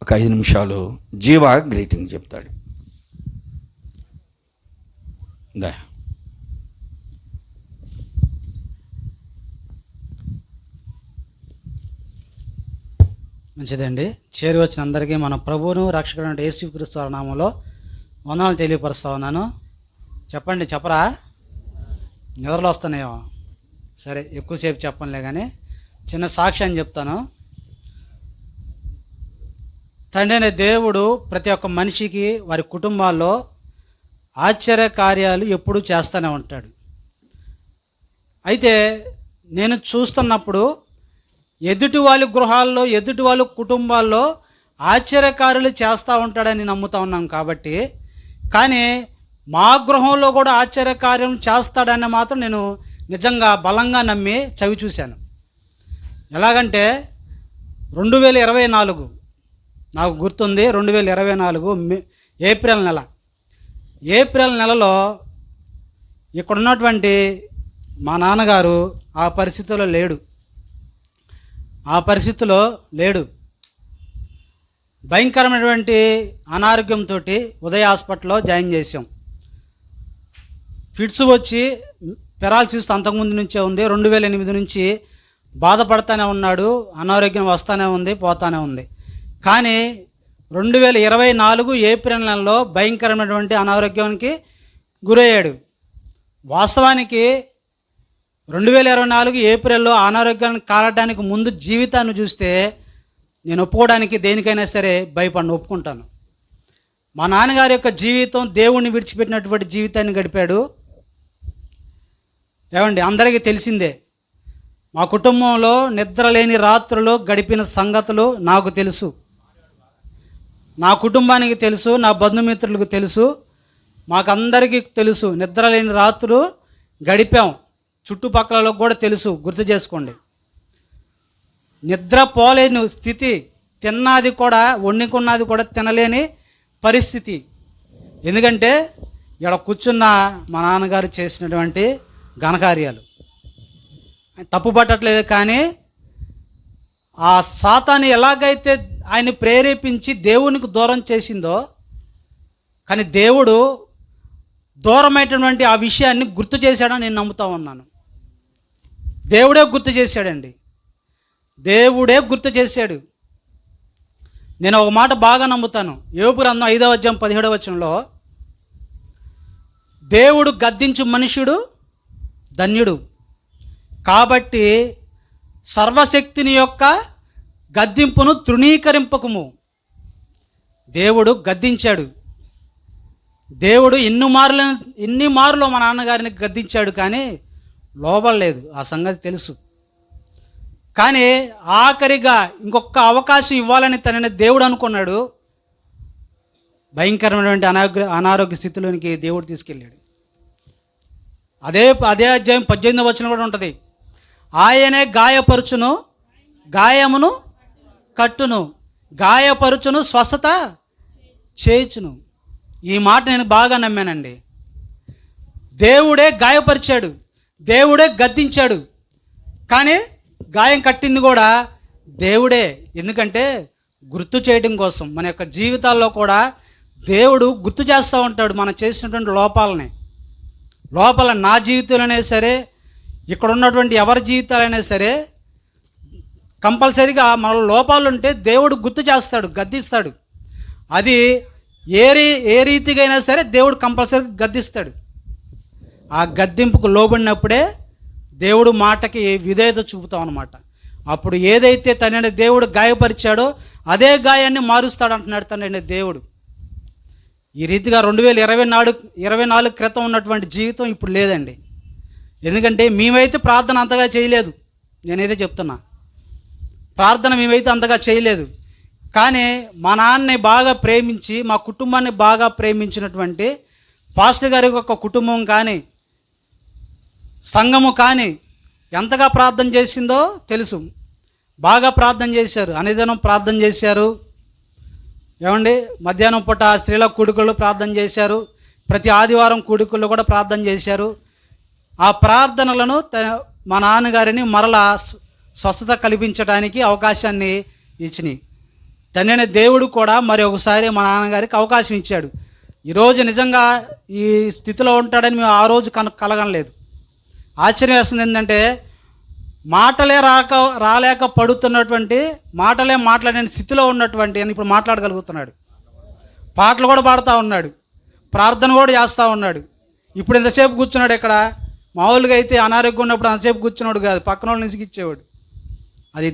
ఒక 5 నిమిషాలు జీవ గ్రీటింగ్ చెప్తాడు. దా మంచిదండి. చేరి వచ్చిన అందరికీ మన ప్రభువును రక్షకుడు యేసుక్రీస్తు వారి నామంలో వందనాలు తెలియపరుస్తా ఉన్నాను. చెప్పండి, చెప్పరా? నిద్రలు వస్తున్నాయో? సరే, ఎక్కువసేపు చెప్పనులే కానీ చిన్న సాక్ష్యం చెప్తాను. తండ్రి అనే దేవుడు ప్రతి ఒక్క మనిషికి వారి కుటుంబాల్లో ఆశ్చర్య కార్యాలు ఎప్పుడూ చేస్తూనే ఉంటాడు. అయితే నేను చూస్తున్నప్పుడు ఎదుటి వాళ్ళ గృహాల్లో, ఎదుటి వాళ్ళ కుటుంబాల్లో ఆశ్చర్యకార్యాలు చేస్తూ ఉంటాడని నమ్ముతా ఉన్నాం కాబట్టి, కానీ మా గృహంలో కూడా ఆశ్చర్యకార్యం చేస్తాడని మాత్రం నేను నిజంగా బలంగా నమ్మి చవి చూశాను. ఎలాగంటే 2024 నాకు గుర్తుంది. 2024 ఏప్రిల్ నెలలో ఇక్కడ ఉన్నటువంటి మా నాన్నగారు ఆ పరిస్థితిలో లేడు. భయంకరమైనటువంటి అనారోగ్యంతో ఉదయ హాస్పిటల్లో జాయిన్ చేసాం. ఫిట్స్ వచ్చి పెరాలసిస్ అంతకుముందు నుంచే ఉంది. 2008 నుంచి బాధపడతానే ఉన్నాడు. అనారోగ్యం వస్తూనే ఉంది, పోతానే ఉంది. కానీ 2024 ఏప్రిల్ నెలలో భయంకరమైనటువంటి అనారోగ్యానికి గురయ్యాడు. వాస్తవానికి 2024 ఏప్రిల్లో అనారోగ్యానికి కారడానికి ముందు జీవితాన్ని చూస్తే నేను ఒప్పుకోవడానికి దేనికైనా సరే ఒప్పుకుంటాను. మా నాన్నగారి యొక్క జీవితం దేవుణ్ణి విడిచిపెట్టినటువంటి జీవితాన్ని గడిపాడు. ఏమండి, అందరికీ తెలిసిందే. మా కుటుంబంలో నిద్రలేని రాత్రులు గడిపిన సంగతులు నాకు తెలుసు, నా కుటుంబానికి తెలుసు, నా బంధుమిత్రులకు తెలుసు, మాకందరికీ తెలుసు. నిద్రలేని రాత్రులు గడిపాం. చుట్టుపక్కల కూడా తెలుసు. గుర్తు చేసుకోండి. నిద్రపోలేని స్థితి, తిన్నది కూడా, వండుకున్నది కూడా తినలేని పరిస్థితి. ఎందుకంటే ఇక్కడ కూర్చున్న మా నాన్నగారు చేసినటువంటి ఘనకార్యాలు తప్పు పట్టట్లేదు. కానీ ఆ సాతాను ఎలాగైతే ఆయన ప్రేరేపించి దేవునికి దూరం చేసిందో, కానీ దేవుడు దూరమైనటువంటి ఆ విషయాన్ని గుర్తు చేశాడని నేను నమ్ముతా ఉన్నాను. దేవుడే గుర్తు చేశాడండి. దేవుడే గుర్తు చేశాడు. నేను ఒక మాట బాగా నమ్ముతాను. యోబు గ్రంథం 5వ అధ్యాయం 17వ వచనంలో, దేవుడు గద్దించు మనుష్యుడు ధన్యుడు, కాబట్టి సర్వశక్తిని యొక్క గద్దింపును తృణీకరింపకము. దేవుడు గద్దించాడు. దేవుడు ఎన్ని మార్లు మా నాన్నగారిని గద్దించాడు, కానీ లోబడలేదు. ఆ సంగతి తెలుసు. కానీ ఆఖరిగా ఇంకొక అవకాశం ఇవ్వాలని తనని దేవుడు అనుకున్నాడు. భయంకరమైనటువంటి అనారోగ్య స్థితిలోనికి దేవుడు తీసుకెళ్ళాడు. అదే అధ్యాయం 18వ వచనం కూడా ఉంటుంది. ఆయనే గాయమును కట్టును, గాయపరుచును, స్వస్థత చేయుచును. ఈ మాట నేను బాగా నమ్మానండి. దేవుడే గాయపరిచాడు, దేవుడే గద్దించాడు, కానీ గాయం కట్టింది కూడా దేవుడే. ఎందుకంటే గుర్తు చేయడం కోసం. మన యొక్క జీవితాల్లో కూడా దేవుడు గుర్తు చేస్తూ ఉంటాడు మనం చేసినటువంటి లోపాల నా జీవితంలోనే సరే, ఇక్కడ ఉన్నటువంటి ఎవరి జీవితాలైనా సరే, కంపల్సరీగా మన లోపాలు ఉంటే దేవుడు గుర్తు చేస్తాడు, గద్దిస్తాడు. అది ఏ రీతిగా అయినా సరే దేవుడు కంపల్సరీ గద్దిస్తాడు. ఆ గద్దింపుకు లోబడినప్పుడే దేవుడు మాటకి విధేయత చూపుతాం అన్నమాట. అప్పుడు ఏదైతే తనని దేవుడు గాయపరిచాడో అదే గాయాన్ని మారుస్తాడు అంటున్నాడు తనని దేవుడు. ఈ రీతిగా 2024 క్రితం ఉన్నటువంటి జీవితం ఇప్పుడు లేదండి. ఎందుకంటే మేమైతే ప్రార్థన అంతగా చేయలేదు. నేనైతే చెప్తున్నా, ప్రార్థన మేమైతే అంతగా చేయలేదు. కానీ మా నాన్నని బాగా ప్రేమించి, మా కుటుంబాన్ని బాగా ప్రేమించినటువంటి పాస్టర్ గారి యొక్క కుటుంబం కానీ, సంఘము కానీ ఎంతగా ప్రార్థన చేసిందో తెలుసు. బాగా ప్రార్థన చేశారు, అనుదినం ప్రార్థన చేశారు. ఏమండి, మధ్యాహ్నం పూట స్త్రీల కూడికలు ప్రార్థన చేశారు, ప్రతి ఆదివారం కూడికల్లో కూడా ప్రార్థన చేశారు. ఆ ప్రార్థనలను మా నాన్నగారిని మరలా స్వస్థత కల్పించడానికి అవకాశాన్ని ఇచ్చినాయి. తండ్రి అయిన దేవుడు కూడా మరి ఒకసారి మా నాన్నగారికి అవకాశం ఇచ్చాడు. ఈరోజు నిజంగా ఈ స్థితిలో ఉంటాడని మేము ఆ రోజు కలగనలేదు. ఆశ్చర్యం వేస్తుంది ఏంటంటే మాటలే రాలేక పడుతున్నటువంటి, మాటలే మాట్లాడని స్థితిలో ఉన్నటువంటి అని ఇప్పుడు మాట్లాడగలుగుతున్నాడు. పాటలు కూడా పాడుతూ ఉన్నాడు, ప్రార్థన కూడా చేస్తూ ఉన్నాడు. ఇప్పుడు ఎంతసేపు కూర్చున్నాడు ఇక్కడ. మామూలుగా అయితే అనారోగ్యం ఉన్నప్పుడు అంతసేపు కూర్చున్నాడు కాదు, పక్కన వాళ్ళు నిసిగిచ్చేవాడు. అది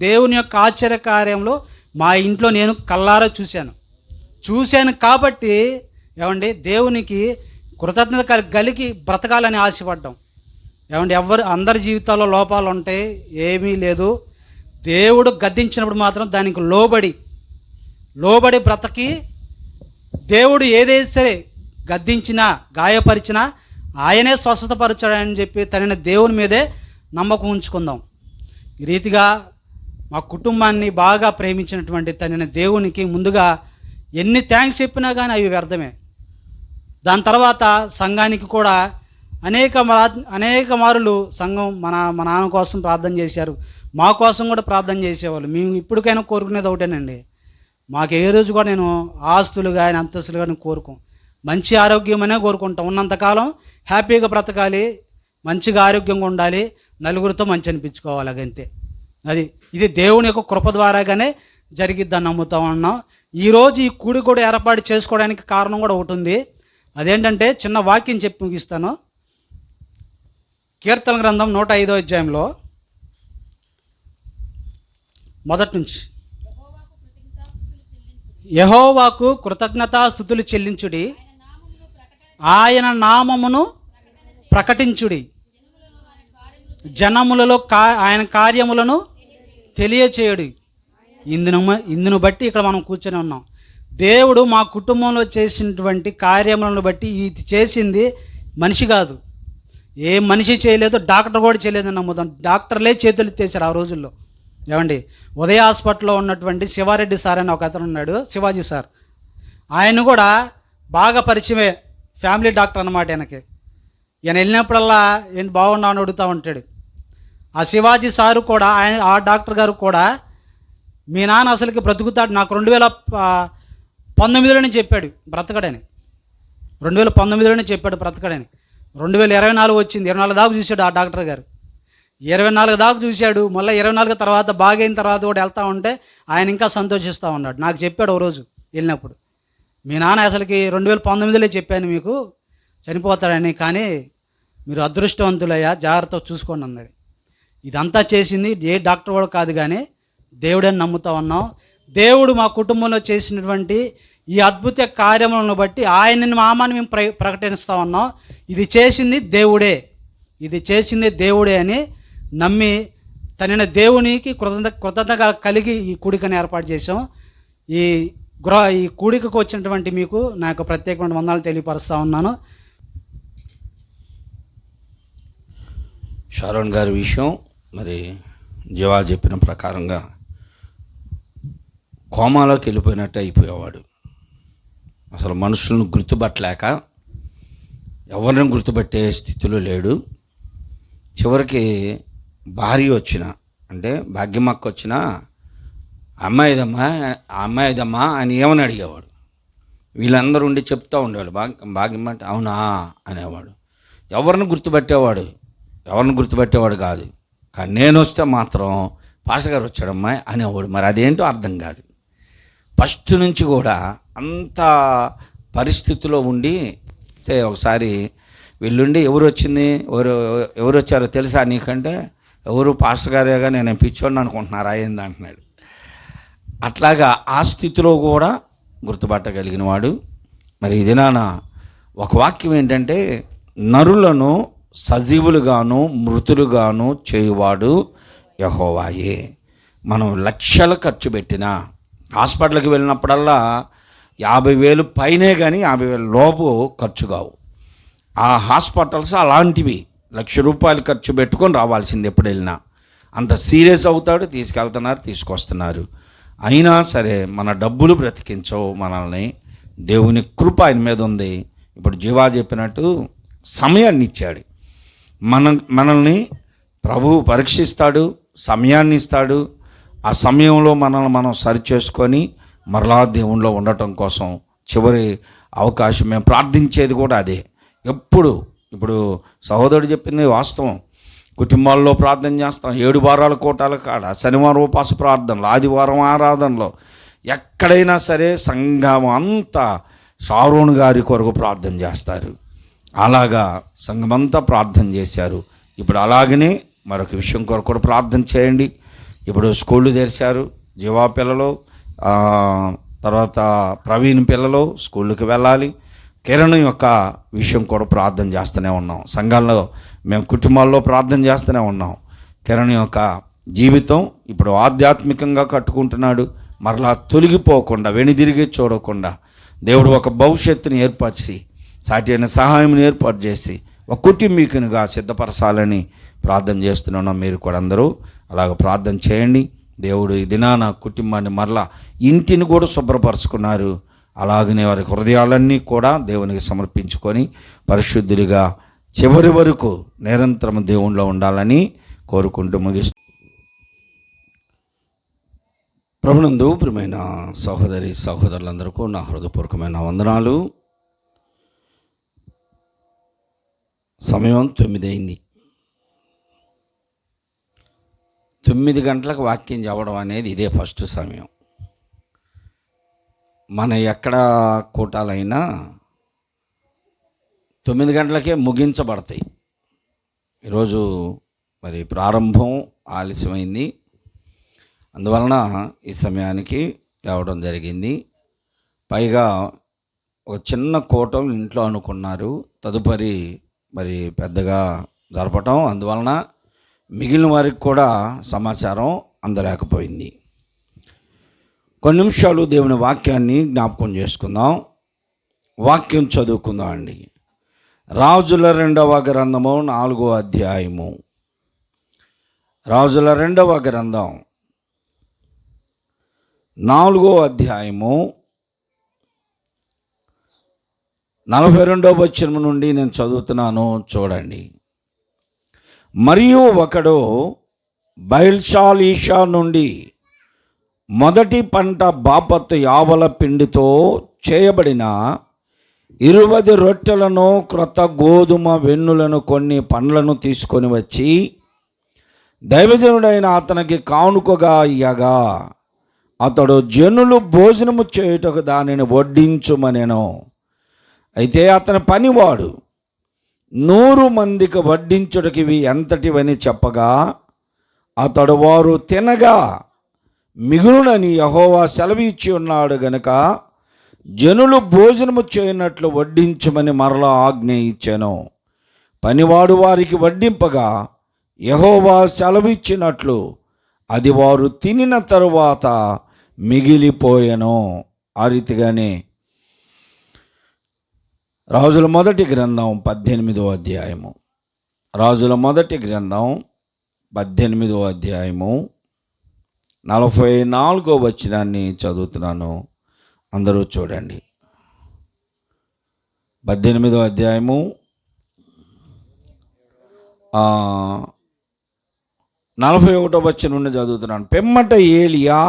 దేవుని యొక్క ఆశ్చర్య కార్యంలో మా ఇంట్లో నేను కళ్ళారా చూశాను కాబట్టి ఏమండి దేవునికి కృతజ్ఞత కలిగి బ్రతకాలని ఆశపడ్డాం. ఏమండి అందరి జీవితాల్లో లోపాలు ఉంటాయి, ఏమీ లేదు. దేవుడు గద్దించినప్పుడు మాత్రం దానికి లోబడి బ్రతకి దేవుడు ఏదైతే సరే గద్దించినా గాయపరిచినా ఆయనే స్వస్థతపరచాడని చెప్పి తనని దేవుని మీదే నమ్మకం ఉంచుకుందాం. ఈ రీతిగా మా కుటుంబాన్ని బాగా ప్రేమించినటువంటి తనని దేవునికి ముందుగా ఎన్ని థ్యాంక్స్ చెప్పినా కానీ అవి వ్యర్థమే. దాని తర్వాత సంఘానికి కూడా అనేక మారులు సంఘం మా నాన్న కోసం ప్రార్థన చేశారు, మా కోసం కూడా ప్రార్థన చేసేవాళ్ళు. మేము ఇప్పటికైనా కోరుకునేది ఒకటేనండి, మాకు ఏ రోజు కూడా నేను ఆస్తులు కానీ అంతస్తులు కానీ కోరుకోం, మంచి ఆరోగ్యం అనే కోరుకుంటాం. ఉన్నంతకాలం హ్యాపీగా బ్రతకాలి, మంచిగా ఆరోగ్యంగా ఉండాలి, నలుగురితో మంచి అనిపించుకోవాలి, అంతే. ఇది దేవుని యొక్క కృప ద్వారాగానే జరిగిద్దని నమ్ముతా ఉన్నాం. ఈరోజు ఈ కూడి కూడా ఏర్పాటు చేసుకోవడానికి కారణం కూడా ఒకటి ఉంది. అదేంటంటే చిన్న వాక్యం చెప్పి ముగిస్తాను. కీర్తన గ్రంథం 105వ అధ్యాయంలో మొదటి నుంచి, యెహోవాకు కృతజ్ఞతాస్తుతులు చెల్లించుడి, ఆయన నామమును ప్రకటించుడి, జనములలో ఆయన కార్యములను తెలియచేయుడి. ఇందును బట్టి ఇక్కడ మనం కూర్చొని ఉన్నాం. దేవుడు మా కుటుంబంలో చేసినటువంటి కార్యములను బట్టి ఇది చేసింది మనిషి కాదు, ఏ మనిషి చేయలేదు, డాక్టర్ కూడా చేయలేదని నమ్ముతాం. డాక్టర్లే చేతులు ఎత్తేసారు ఆ రోజుల్లో. ఏమండి ఉదయ హాస్పిటల్లో ఉన్నటువంటి శివారెడ్డి సార్ అని ఒక అతను ఉన్నాడు, శివాజీ సార్. ఆయన కూడా బాగా పరిచయమే, ఫ్యామిలీ డాక్టర్ అన్నమాట. ఈయన వెళ్ళినప్పుడల్లా ఏంటి బాగున్నావు అని అడుగుతూ ఉంటాడు. ఆ శివాజీ సారు కూడా ఆ డాక్టర్ గారు కూడా మీ నాన్న అసలుకి బ్రతుకుతాడు, నాకు 2019లోనే చెప్పాడు బ్రతకడని. 2019లోనే చెప్పాడు బ్రతకడని. 2024 వచ్చింది, 24 దాకా చూశాడు ఆ డాక్టర్ గారు. 24 దాకా చూశాడు. మళ్ళీ 24 తర్వాత బాగైన తర్వాత కూడా వెళ్తూ ఉంటే ఆయన ఇంకా సంతోషిస్తూ ఉన్నాడు. నాకు చెప్పాడు ఓ రోజు వెళ్ళినప్పుడు, మీ నాన్న అసలుకి 2019లో చెప్పాను మీకు చనిపోతాడని, కానీ మీరు అదృష్టవంతులయ్యా, జాగ్రత్తగా చూసుకోండి అన్నాడు. ఇదంతా చేసింది ఏ డాక్టర్ కూడా కాదు, కానీ దేవుడని నమ్ముతా ఉన్నాం. దేవుడు మా కుటుంబంలో చేసినటువంటి ఈ అద్భుత కార్యములను బట్టి ఆయన నామాన్ని మేము ప్రకటిస్తూ ఉన్నాం. ఇది చేసింది దేవుడే అని నమ్మి తనైన దేవునికి కృతజ్ఞత కలిగి ఈ కూడికని ఏర్పాటు చేసాం. ఈ కూడికకు వచ్చినటువంటి మీకు నా యొక్క ప్రత్యేకమైన వందనాలు తెలియపరుస్తూ ఉన్నాను. షారోన్ గారి విషయం మరి జీవా చెప్పిన ప్రకారంగా కోమాలోకి వెళ్ళిపోయినట్టు అయిపోయేవాడు. అసలు మనుషులను గుర్తుపట్టలేక ఎవరిని గుర్తుపట్టే స్థితిలో లేడు. చివరికి భార్య వచ్చిన, అంటే భాగ్యమక్క వచ్చిన, అమ్మాయిదమ్మా అని ఏమని అడిగేవాడు. వీళ్ళందరూ ఉండి చెప్తూ ఉండేవాడు. భాగ్యమ్మ అంటే అవునా అనేవాడు. ఎవరిని గుర్తుపెట్టేవాడు కాదు. కానీ నేను వస్తే మాత్రం పాస్టర్ గారు వచ్చాడమ్మా అనేవాడు. మరి అదేంటో అర్థం కాదు. ఫస్ట్ నుంచి కూడా అంత పరిస్థితిలో ఉండి ఒకసారి వీళ్ళుండి ఎవరు వచ్చారో తెలుసా నీకంటే, ఎవరు పాస్టర్ గారేగా నేను పిచ్చోడిని అనుకుంటున్నారా ఏంది అంటున్నాడు. అట్లాగా ఆ స్థితిలో కూడా గుర్తుపట్టగలిగిన వాడు. మరి ఇది నాన్న ఒక వాక్యం ఏంటంటే, నరులను సజీవులుగాను మృతులుగాను చేయువాడు యెహోవాయే. మనం లక్షలు ఖర్చు పెట్టినా హాస్పిటల్కి వెళ్ళినప్పుడల్లా 50,000 పైనే కానీ 50,000 లోపు ఖర్చు కావు. ఆ హాస్పిటల్స్ అలాంటివి, ₹1,00,000 ఖర్చు పెట్టుకొని రావాల్సింది ఎప్పుడు వెళ్ళినా. అంత సీరియస్ అవుతాడు, తీసుకొస్తున్నారు. అయినా సరే మన డబ్బులు బ్రతికించవు మనల్ని. దేవుని కృప ఆయన మీద ఉంది. ఇప్పుడు జీవా చెప్పినట్టు సమయాన్ని ఇచ్చాడు. మనల్ని ప్రభువు పరీక్షిస్తాడు, సమయాన్ని ఇస్తాడు. ఆ సమయంలో మనల్ని మనం సరిచేసుకొని మరలా దేవునిలో ఉండటం కోసం చివరి అవకాశం మేము ప్రార్థించేది కూడా అదే. ఇప్పుడు సహోదరుడు చెప్పింది వాస్తవం. కుటుంబాల్లో ప్రార్థన చేస్తాం, 7 వారాల కోటాల కాడ, శనివారం ఉపవాస ప్రార్థనలు, ఆదివారం ఆరాధనలో, ఎక్కడైనా సరే సంఘం అంతా షారోన్ గారి కొరకు ప్రార్థన చేస్తారు. అలాగా సంఘమంతా ప్రార్థన చేశారు. ఇప్పుడు అలాగనే మరొక విషయం కొరకు కూడా ప్రార్థన చేయండి. ఇప్పుడు స్కూళ్ళు తెరిచారు, జీవా పిల్లలు, తర్వాత ప్రవీణ్ పిల్లలు స్కూళ్ళకి వెళ్ళాలి. కిరణ్ యొక్క విషయం కూడా ప్రార్థన చేస్తూనే ఉన్నాం. సంఘాల్లో మేము కుటుంబాల్లో ప్రార్థన చేస్తూనే ఉన్నాం. కిరణ్ యొక్క జీవితం ఇప్పుడు ఆధ్యాత్మికంగా కట్టుకుంటున్నాడు. మరలా తొలగిపోకుండా, వెనుదిరిగి చూడకుండా దేవుడు ఒక భవిష్యత్తుని ఏర్పరిచి, సాటి అయిన సహాయం ఏర్పాటు చేసి ఒక కుటుంబీకునిగా సిద్ధపరచాలని ప్రార్థన చేస్తున్నాం. మీరు కూడా అందరూ అలాగ ప్రార్థన చేయండి. దేవుడు ఈ దినాన కుటుంబాన్ని మరలా ఇంటిని కూడా శుభ్రపరచుకున్నారు. అలాగనే వారి హృదయాలన్నీ కూడా దేవునికి సమర్పించుకొని పరిశుద్ధుడిగా చివరి వరకు నిరంతరం దేవునిలో ఉండాలని కోరుకుంటూ ముగిస్తూ, ప్రభునందు ప్రియమైన సహోదరి సహోదరులందరికీ నా హృదయపూర్వకమైన వందనాలు. సమయం 9 అయింది. 9 గంటలకు వాక్యం చెప్పడం అనేది ఇదే ఫస్ట్ సమయం. మన ఎక్కడ కూటాలైనా 9 గంటలకే ముగించబడతాయి. ఈరోజు మరి ప్రారంభం ఆలస్యమైంది, అందువలన ఈ సమయానికి రావడం జరిగింది. పైగా ఒక చిన్న కూటం ఇంట్లో అనుకున్నారు, తదుపరి మరి పెద్దగా జరపటం, అందువలన మిగిలిన వారికి కూడా సమాచారం అందలేకపోయింది. కొన్ని నిమిషాలు దేవుని వాక్యాన్ని జ్ఞాపకం చేసుకుందాం. వాక్యం చదువుకుందాం అండి. రాజుల 2వ గ్రంథము 4వ అధ్యాయము. రాజుల 2వ గ్రంథం 4వ అధ్యాయము 42వ వచనం నుండి నేను చదువుతున్నాను, చూడండి. మరియు ఒకడు బయల్షాలీషా నుండి మొదటి పంట బాపత్తు యావల పిండితో చేయబడిన 20 రొట్టెలను, క్రొత్త గోధుమ వెన్నులను, కొన్ని పండ్లను తీసుకొని వచ్చి దైవజనుడైన అతనికి కానుకగా ఇయ్యగా, అతడు జనులు భోజనము చేయుటకు దానిని వడ్డించుమనెను. అయితే అతని పనివాడు 100 మందికి వడ్డించుటకి ఇవి ఎంతటివని చెప్పగా, అతడు వారు తినగా మిగులునని యెహోవా సెలవిచ్చి ఉన్నాడు గనుక జనులు భోజనము చేయనట్లు వడ్డించమని మరలా ఆజ్ఞ ఇచ్చెను. పనివాడు వారికి వడ్డింపగా యెహోవా సెలవిచ్చినట్లు అది వారు తినిన తరువాత మిగిలిపోయెను. ఆ రీతిగానే రాజుల మొదటి గ్రంథం 18వ అధ్యాయము. రాజుల మొదటి గ్రంథం 18వ అధ్యాయము 44వ వచనాన్ని చదువుతున్నాను, అందరూ చూడండి. 18వ అధ్యాయము 41వ వచనం నుండి చదువుతున్నాను. పిమ్మట ఏలియా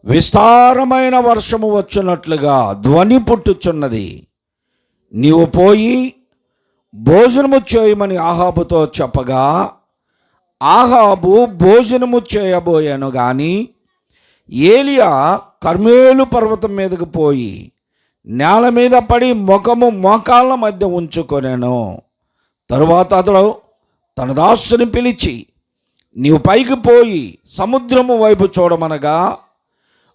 విస్తారమైన వర్షము వచ్చున్నట్లుగా ధ్వని పుట్టుచున్నది, నీవు పోయి భోజనము చేయమని ఆహాబుతో చెప్పగా, ఆహాబు భోజనము చేయబోయాను. కానీ ఏలియా కర్మేలు పర్వతం మీదకు పోయి నేల మీద పడి ముఖము మోకాళ్ళ మధ్య ఉంచుకొనెను. తరువాత అతడు తన దాసుని పిలిచి, నీవు పైకి పోయి సముద్రము వైపు చూడమనగా,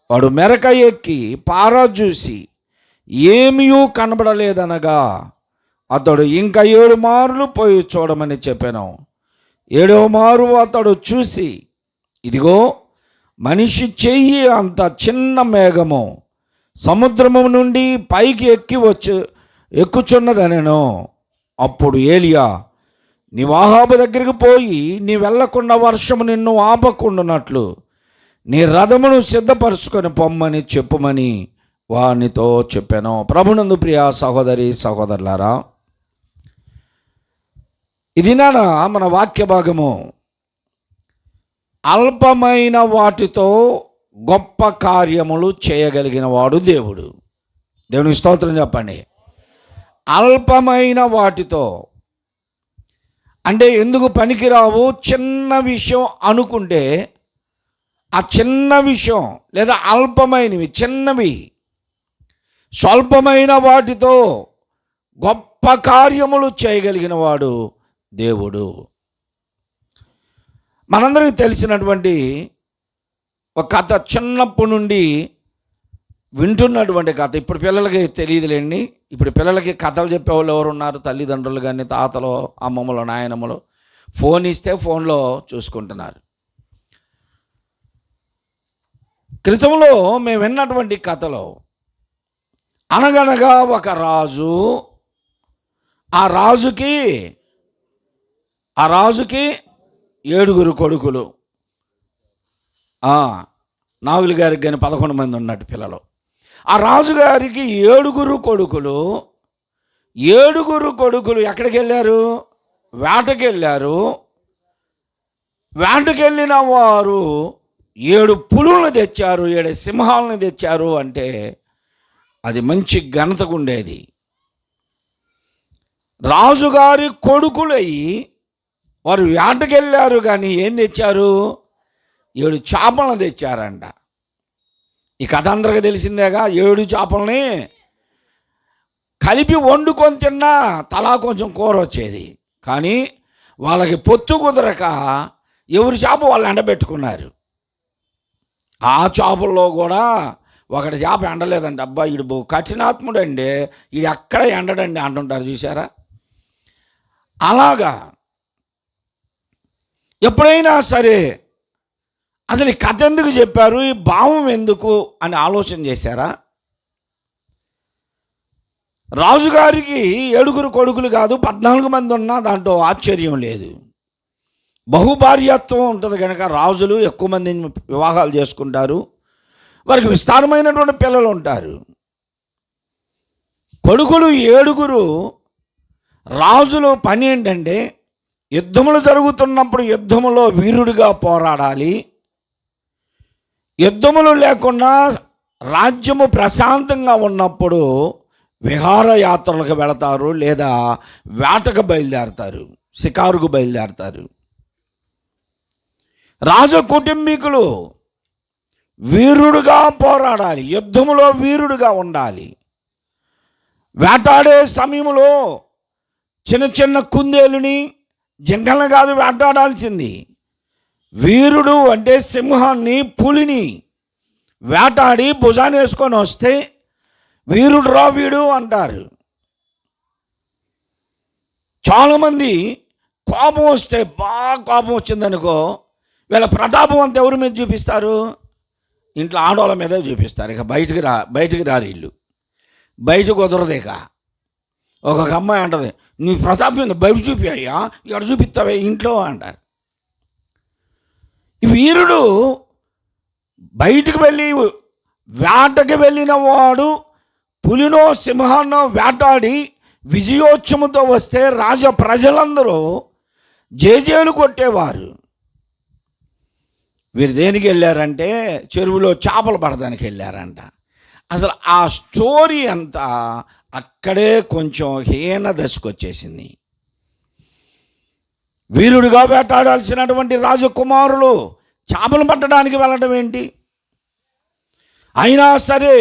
వాడు మెరక ఎక్కి పారా చూసి ఏమీ కనబడలేదనగా, అతడు ఇంకా 7 మార్లు పోయి చూడమని చెప్పాను. 7వ మారు అతడు చూసి, ఇదిగో మనిషి చెయ్యి అంత చిన్న మేఘము సముద్రము నుండి పైకి ఎక్కుచున్నదనెను. అప్పుడు ఏలియా, నీవు ఆహాబు దగ్గరికి పోయి నీ వెళ్ళకుండా వర్షము నిన్ను ఆపకుండానట్లు నీ రథమును సిద్ధపరచుకొని పొమ్మని చెప్పుమని వానితో చెప్పాను. ప్రభునందు ప్రియ సహోదరి సహోదరులారా, ఇది మన వాక్య భాగము అల్పమైన వాటితో గొప్ప కార్యములు చేయగలిగిన వాడు దేవుడు. దేవునికి స్తోత్రం చెప్పండి. అల్పమైన వాటితో అంటే ఎందుకు పనికిరావు? చిన్న విషయం అనుకుంటే ఆ చిన్న విషయం లేదా అల్పమైనవి, చిన్నవి, స్వల్పమైన వాటితో గొప్ప కార్యములు చేయగలిగిన వాడు దేవుడు. మనందరికీ తెలిసినటువంటి ఒక కథ, చిన్నప్పటి నుండి వింటున్నటువంటి కథ. ఇప్పుడు పిల్లలకి తెలియదులేండి. ఇప్పుడు పిల్లలకి కథలు చెప్పేవాళ్ళు ఎవరు ఉన్నారు? తల్లిదండ్రులు కానీ, తాతలు, అమ్మమ్మలు, నాయనమ్మలు. ఫోన్ ఇస్తే ఫోన్లో చూసుకుంటున్నారు. క్రితంలో మేము విన్నటువంటి కథలో, అనగనగా ఒక రాజు, ఆ రాజుకి 7 కొడుకులు. నాగులు గారికి కానీ 11 మంది ఉన్నట్టు పిల్లలు. ఆ రాజుగారికి 7 కొడుకులు. 7 కొడుకులు ఎక్కడికి వెళ్ళారు? వేటకి వెళ్ళారు. వేటకి వెళ్ళిన వారు 7 పులులను తెచ్చారు, 7 సింహాలను తెచ్చారు. అంటే అది మంచి ఘనతగా ఉండేది. రాజుగారి కొడుకులయ్యి వారు వేటకి వెళ్ళారు, కానీ ఏం తెచ్చారు? 7 చేపలను తెచ్చారంట. ఈ కథ అందరికీ తెలిసిందేగా. 7 చేపలని కలిపి వండుకొని తిన్నా తలా కొంచెం కూర వచ్చేది. కానీ వాళ్ళకి పొత్తు కుదరక ఎవరి చేప వాళ్ళు ఎండబెట్టుకున్నారు. ఆ చేపల్లో కూడా ఒకటి చేప ఎండలేదండి. అబ్బా ఈడు కఠినాత్ముడు అండి, ఈడు ఎక్కడ ఎండడండి అంటుంటారు చూసారా. అలాగా ఎప్పుడైనా సరే అసలు ఈ కథ ఎందుకు చెప్పారు, ఈ భావం ఎందుకు అని ఆలోచన చేశారా? రాజుగారికి 7 కొడుకులు కాదు, 14 మంది ఉన్నా దాంట్లో ఆశ్చర్యం లేదు. బహుభార్యత్వం ఉంటుంది కనుక రాజులు ఎక్కువ మందిని వివాహాలు చేసుకుంటారు. వారికి విస్తారమైనటువంటి పిల్లలు ఉంటారు. కొడుకులు 7. రాజులు పని ఏంటంటే యుద్ధములు జరుగుతున్నప్పుడు యుద్ధములో వీరుడిగా పోరాడాలి. యుద్ధములు లేకుండా రాజ్యము ప్రశాంతంగా ఉన్నప్పుడు విహారయాత్రలకు వెళతారు, లేదా వేటకు బయలుదేరతారు, షికారుకు బయలుదేరతారు. రాజ కుటుంబీకులు వీరుడుగా పోరాడాలి, యుద్ధములో వీరుడుగా ఉండాలి. వేటాడే సమయంలో చిన్న చిన్న కుందేలుని, జింకలను కాదు వేటాడాల్సింది. వీరుడు అంటే సింహాన్ని, పులిని వేటాడి భుజాన్ని వేసుకొని వస్తే వీరుడు రా వీడు అంటారు. చాలామంది కోపం వస్తే, బాగా కోపం వచ్చిందనుకో, వీళ్ళ ప్రతాపం అంతా ఎవరి మీద చూపిస్తారు? ఇంట్లో ఆడవాళ్ళ మీద చూపిస్తారు. ఇక బయటికి రారు ఇల్లు, బయట కుదరదేక. ఒక అమ్మాయి అంటది, నీ ప్రతాపం బయట చూపియ్యా, ఇక్కడ చూపిస్తావే ఇంట్లో అంటారు. ఈ వీరుడు బయటికి వెళ్ళి వేటకి వెళ్ళిన వాడు పులినో సింహాన్నో వేటాడి విజయోత్సవంతో వస్తే రాజ ప్రజలందరూ జేజేలు కొట్టేవారు. వీరు దేనికి వెళ్ళారంటే చెరువులో చేపలు పడడానికి వెళ్ళారంట. అసలు ఆ స్టోరీ అంతా అక్కడే కొంచెం హీన దశకు వచ్చేసింది. వీరుడిగా వేటాడాల్సినటువంటి రాజకుమారులు చేపలు పట్టడానికి వెళ్ళడం ఏంటి? అయినా సరే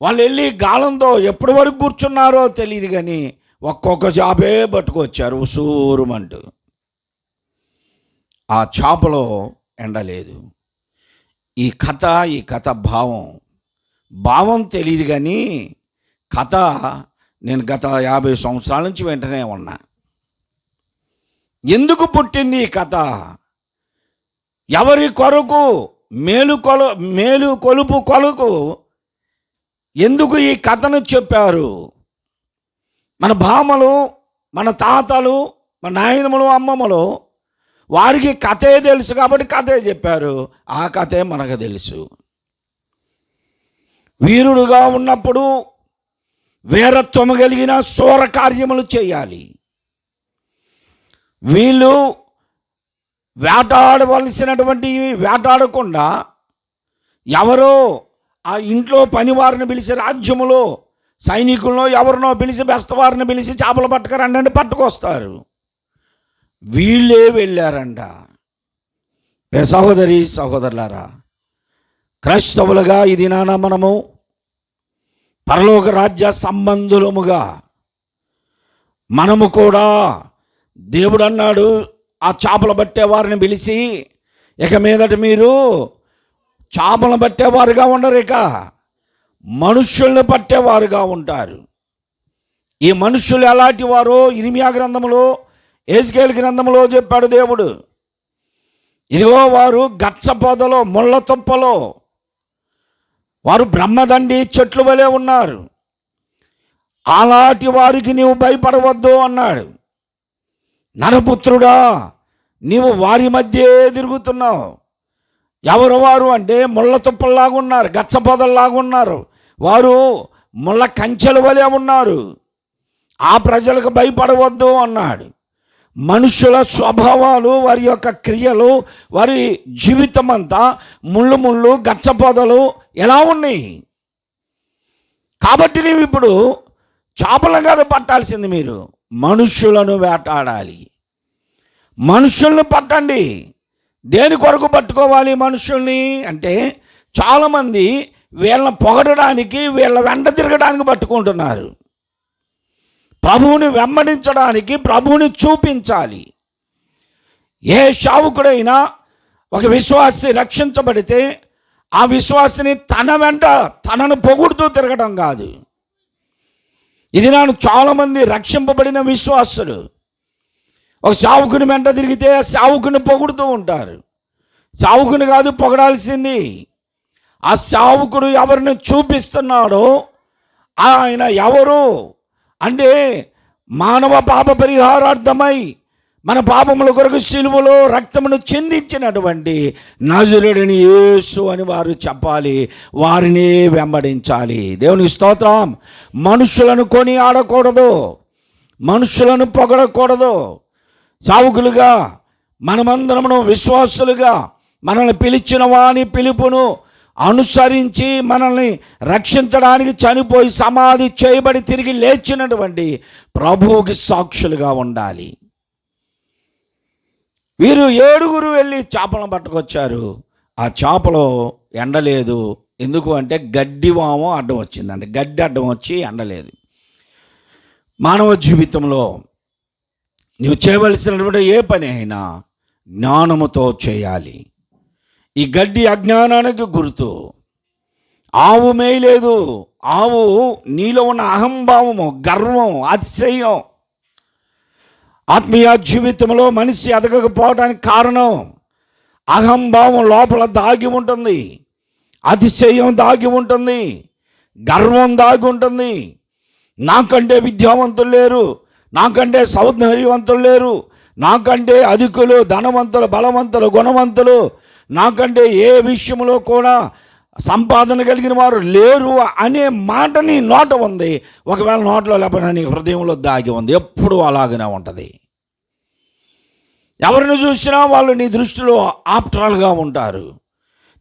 వాళ్ళు వెళ్ళి గాలంతో ఎప్పటి వరకు కూర్చున్నారో తెలియదు, కానీ ఒక్కొక్క చేపే పట్టుకొచ్చారు ఉసూరుమంటూ. ఆ చేపలో ఎండలేదు. ఈ కథ భావం తెలియదు, కానీ కథ నేను గత 50 సంవత్సరాల నుంచి వెంటనే ఉన్నా. ఎందుకు పుట్టింది ఈ కథ? ఎవరి కొరకు? మేలు కొలుపు కొరకు ఎందుకు ఈ కథను చెప్పారు? మన బామ్మలు, మన తాతలు, మన నాయనమ్మలు, అమ్మమ్మలు, వారికి కథే తెలుసు కాబట్టి కథే చెప్పారు. ఆ కథే మనకు తెలుసు. వీరుడుగా ఉన్నప్పుడు వీరత్వము కలిగిన శూర కార్యములు చేయాలి. వీళ్ళు వేటాడవలసినటువంటి వేటాడకుండా ఎవరో ఆ ఇంట్లో పనివారిని పిలిచి, రాజ్యములో సైనికులను ఎవరినో పిలిచి, బెస్తవారిని పిలిచి చేపలు పట్టుకరండి పట్టుకొస్తారు. వీళ్ళే వెళ్ళారంట. సహోదరి సహోదరులారా, క్రైస్తవులుగా ఈ దినాన మనము పరలోక రాజ్య సంబంధులముగా మనము కూడా, దేవుడు అన్నాడు ఆ చేపలు పట్టేవారిని పిలిచి, ఇక మీదట మీరు చేపలు పట్టేవారుగా ఉండరు, ఇక మనుష్యుల్ని పట్టేవారుగా ఉంటారు. ఈ మనుష్యులు ఎలాంటి వారో ఇర్మీయా గ్రంథములో, ఎజ్కేలు గ్రంథములో చెప్పాడు దేవుడు. ఇదిగో వారు గచ్చ పొదలో, ముళ్ళ తుప్పలో, వారు బ్రహ్మదండి చెట్లు వలె ఉన్నారు, అలాంటి వారికి నీవు భయపడవద్దు అన్నాడు. నరపుత్రుడా, నీవు వారి మధ్య తిరుగుతున్నావు. ఎవరు వారు అంటే ముళ్ళ తుప్పల్లాగా ఉన్నారు, గచ్చ పొదల్లాగా ఉన్నారు, వారు ముళ్ళ కంచెల వలె ఉన్నారు, ఆ ప్రజలకు భయపడవద్దు అన్నాడు. మనుషుల స్వభావాలు, వారి యొక్క క్రియలు, వారి జీవితం అంతా ముళ్ళు ముళ్ళు గచ్చ పొదలు ఎలా ఉన్నాయి. కాబట్టి నీవు ఇప్పుడు చేపలను కాదు పట్టాల్సింది, మీరు మనుష్యులను వేటాడాలి. మనుషుల్ని పట్టండి. దేని కొరకు పట్టుకోవాలి మనుషుల్ని అంటే, చాలామంది వీళ్ళని పొగడడానికి, వీళ్ళ వెంట తిరగడానికి పట్టుకుంటున్నారు. ప్రభువుని వెంబడించడానికి, ప్రభువుని చూపించాలి. ఏ సేవకుడైనా ఒక విశ్వాసి రక్షించబడితే ఆ విశ్వాసిని తన వెంట తనను పొగుడుతూ తిరగడం కాదు. ఇది నాను చాలామంది రక్షింపబడిన విశ్వాసులు ఒక సేవకుని వెంట తిరిగితే సేవకుని పొగుడుతూ ఉంటారు. సేవకుని కాదు పొగడాల్సింది, ఆ సేవకుడు ఎవరిని చూపిస్తున్నాడో ఆయన ఎవరు అంటే, మానవ పాప పరిహారార్థమై మన పాపముల కొరకు సిలువలో రక్తమును చిందించినటువంటి నజరేయుడైన యేసు అని వారు చెప్పాలి, వారిని వెంబడించాలి. దేవునికి స్తోత్రం. మనుషులను కొని ఆడకూడదు, మనుషులను పొగడకూడదు. సావుకులుగా మనమందరమును విశ్వాసులుగా మనల్ని పిలిచిన వాని పిలుపును అనుసరించి మనల్ని రక్షించడానికి చనిపోయి సమాధి చేయబడి తిరిగి లేచినటువంటి ప్రభువుకి సాక్షులుగా ఉండాలి. వీరు 7 వెళ్ళి చేపలను పట్టుకొచ్చారు. ఆ చేపలో ఎండలేదు. ఎందుకు అంటే గడ్డివామం అడ్డం వచ్చిందంటే, గడ్డి అడ్డం వచ్చి ఎండలేదు. మానవ జీవితంలో నువ్వు చేయవలసినటువంటి ఏ పని అయినా జ్ఞానముతో చేయాలి. ఈ గడ్డి అజ్ఞానానికి గుర్తు. ఆవు మేయలేదు. ఆవు నీలో ఉన్న అహంభావము, గర్వం, అతిశయం, ఆత్మీయ జీవితంలో మనిషి ఎదగకపోవడానికి కారణం అహంభావం లోపల దాగి ఉంటుంది, అతిశయం దాగి ఉంటుంది, గర్వం దాగి ఉంటుంది. నాకంటే విద్యావంతులు లేరు, నాకంటే సౌందర్యవంతులు లేరు, నాకంటే అధికులు, ధనవంతులు, బలవంతులు, గుణవంతులు, నాకంటే ఏ విషయంలో కూడా సంపాదన కలిగిన వారు లేరు అనే మాట నీ నోట ఉంది. ఒకవేళ నోట్లో లేకపోయినా నీ హృదయంలో దాగి ఉంది. ఎప్పుడూ అలాగనే ఉంటుంది. ఎవరిని చూసినా వాళ్ళు నీ దృష్టిలో ఆప్ట్రాల్గా ఉంటారు.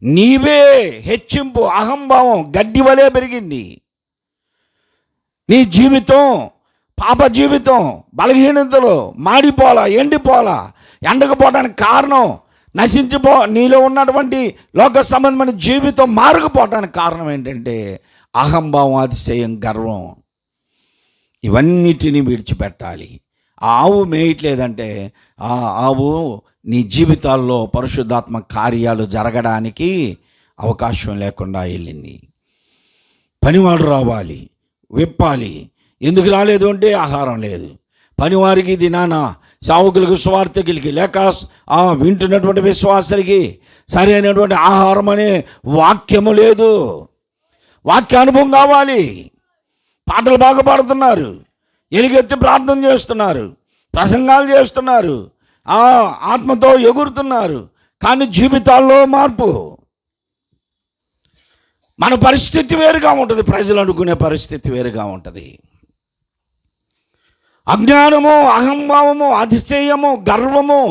నీవే హెచ్చింపు, అహంభావం గడ్డి వలె పెరిగింది. నీ జీవితం పాప జీవితం, బలహీనతలు మాడిపోలా, ఎండిపోలా. ఎండకపోవడానికి కారణం నీలో ఉన్నటువంటి లోక సంబంధమైన జీవితం మారకపోవడానికి కారణం ఏంటంటే అహంభావం, అతిశయం, గర్వం. ఇవన్నిటిని విడిచిపెట్టాలి. ఆ ఆవు మేయట్లేదంటే ఆ ఆవు నీ జీవితాల్లో పరిశుద్ధాత్మ కార్యాలు జరగడానికి అవకాశం లేకుండా వెళ్ళింది. పనివాడు రావాలి, విప్పాలి. ఎందుకు రాలేదు అంటే ఆహారం లేదు. పనివారికి దినాన సావుకులకు, స్వార్థకులకి, లేక వింటున్నటువంటి విశ్వాసులకి సరైనటువంటి ఆహారం అనే వాక్యము లేదు. వాక్య అనుభవం కావాలి. పాటలు బాగా పాడుతున్నారు, ఎలుగెత్తి ప్రార్థన చేస్తున్నారు, ప్రసంగాలు చేస్తున్నారు, ఆత్మతో ఎగురుతున్నారు, కానీ జీవితాల్లో మార్పు. మన పరిస్థితి వేరుగా ఉంటుంది, ప్రజలు అనుకునే పరిస్థితి వేరుగా ఉంటుంది. అజ్ఞానము, అహంభావము, అతిశయము, గర్వము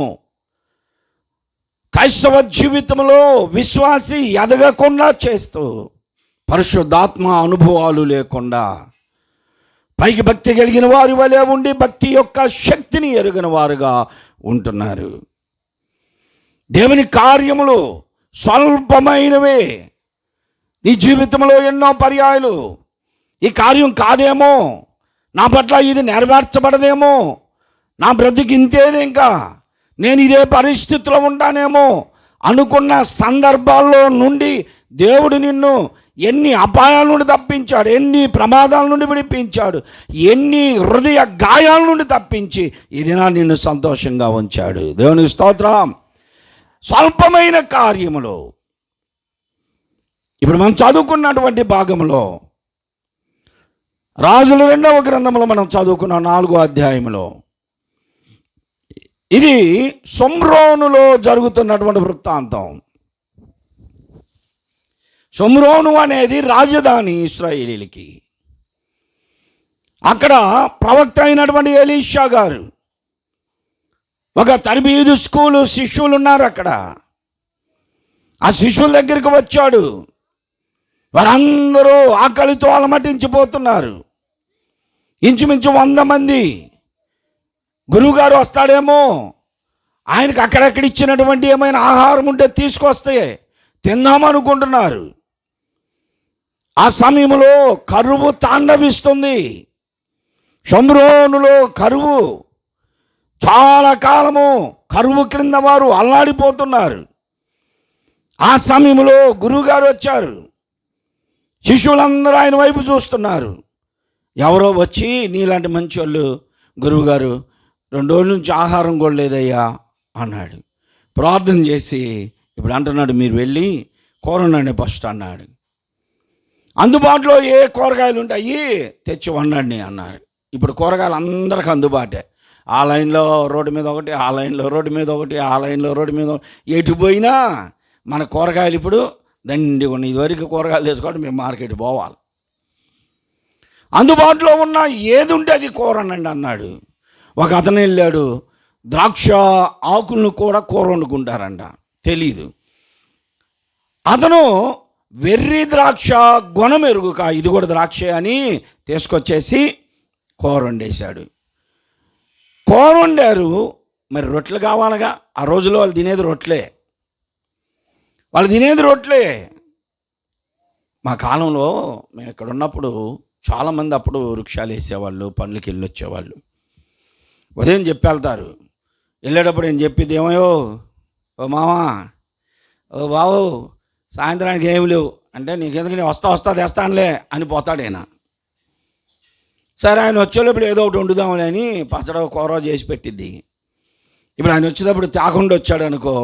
క్రైస్తవ జీవితంలో విశ్వాసి ఎదగకుండా చేస్తూ, పరిశుద్ధాత్మ అనుభవాలు లేకుండా పైకి భక్తి కలిగిన వారి వలె ఉండి భక్తి యొక్క శక్తిని ఎరుగిన వారుగా ఉంటున్నారు. దేవుని కార్యములు స్వల్పమైనవే. నీ జీవితంలో ఎన్నో పర్యాయాలు ఈ కార్యం కాదేమో, నా పట్ల ఇది నెరవేర్చబడదేమో, నా బ్రతుకు ఇంతేనే, ఇంకా నేను ఇదే పరిస్థితిలో ఉంటానేమో అనుకున్న సందర్భాల్లో నుండి దేవుడు నిన్ను ఎన్ని అపాయాల నుండి తప్పించాడు, ఎన్ని ప్రమాదాల నుండి విడిపించాడు, ఎన్ని హృదయ గాయాల నుండి తప్పించి ఇది నిన్ను సంతోషంగా ఉంచాడు. దేవునికి స్తోత్రం. స్వల్పమైన కార్యములు. ఇప్పుడు మనం చదువుకున్నటువంటి భాగంలో రాజుల 2వ గ్రంథంలో మనం చదువుకున్న 4వ అధ్యాయంలో ఇది షోమ్రోనులో జరుగుతున్నటువంటి వృత్తాంతం. షోమ్రోను అనేది రాజధాని ఇశ్రాయేలీలకి. అక్కడ ప్రవక్త అయినటువంటి ఎలీషా గారు, ఒక తర్బీదు స్కూలు శిష్యులు ఉన్నారు అక్కడ. ఆ శిష్యుల దగ్గరికి వచ్చాడు. వారందరూ ఆకలితో అలమటించిపోతున్నారు. ఇంచుమించు 100 మంది. గురువుగారు వస్తాడేమో, ఆయనకు అక్కడక్కడ ఇచ్చినటువంటి ఏమైనా ఆహారం ఉంటే తీసుకొస్తే తిందామనుకుంటున్నారు. ఆ సమయంలో కరువు తాండవిస్తుంది. షోమ్రోనులో కరువు, చాలా కాలము కరువు క్రింద వారు అల్లాడిపోతున్నారు. ఆ సమయంలో గురువుగారు వచ్చారు. శిష్యులందరూ ఆయన వైపు చూస్తున్నారు. ఎవరో వచ్చి, నీలాంటి మంచి వాళ్ళు గురువుగారు 2 రోజుల నుంచి ఆహారం కూడా లేదయ్యా అన్నాడు. ప్రార్థన చేసి ఇప్పుడు అంటున్నాడు, మీరు వెళ్ళి కూరనండి ఫస్ట్ అన్నాడు. అందుబాటులో ఏ కూరగాయలు ఉంటాయి తెచ్చి వండండి అన్నారు. ఇప్పుడు కూరగాయలు అందరికి అందుబాటే. ఆ లైన్లో రోడ్డు మీద ఒకటి, ఆ లైన్లో రోడ్డు మీద ఒకటి, ఆ లైన్లో రోడ్డు మీద ఎటు పోయినా మన కూరగాయలు ఇప్పుడు దండి ఉన్నాయి. ఇదివరకు కూరగాయలు తెచ్చుకోవడం మేము మార్కెట్ పోవాలి. అందుబాటులో ఉన్న ఏది ఉంటే అది కూరనండి అన్నాడు. ఒక అతను వెళ్ళాడు, ద్రాక్ష ఆకులను కూడా కూర వండుకుంటారంట, తెలీదు. అతను వెర్రి ద్రాక్ష గుణమెరుగుక ఇది కూడా ద్రాక్ష అని తీసుకొచ్చేసి కూర వండేశాడు. కూర వండారు. మరి రొట్టెలు కావాలిగా. ఆ రోజులో వాళ్ళు తినేది రొట్టెలే. మా కాలంలో మేము ఇక్కడ ఉన్నప్పుడు చాలామంది అప్పుడు వృక్షాలు వేసేవాళ్ళు, పనులకి వెళ్ళి వచ్చేవాళ్ళు. ఉదయం చెప్పి వెళ్తారు. వెళ్ళేటప్పుడు ఏం చెప్పేది, ఏమయ్యో ఓ మామా, ఓ బావు, సాయంత్రానికి ఏమి లేవు అంటే, నీకెందుకు, నేను వస్తా తెస్తానులే అని పోతాడు ఆయన. సరే, ఆయన వచ్చేటప్పుడు ఏదో ఒకటి వండుదామని అని పచ్చడి కూర చేసి పెట్టిద్ది. ఇప్పుడు ఆయన వచ్చేటప్పుడు తాకుండా వచ్చాడు అనుకో,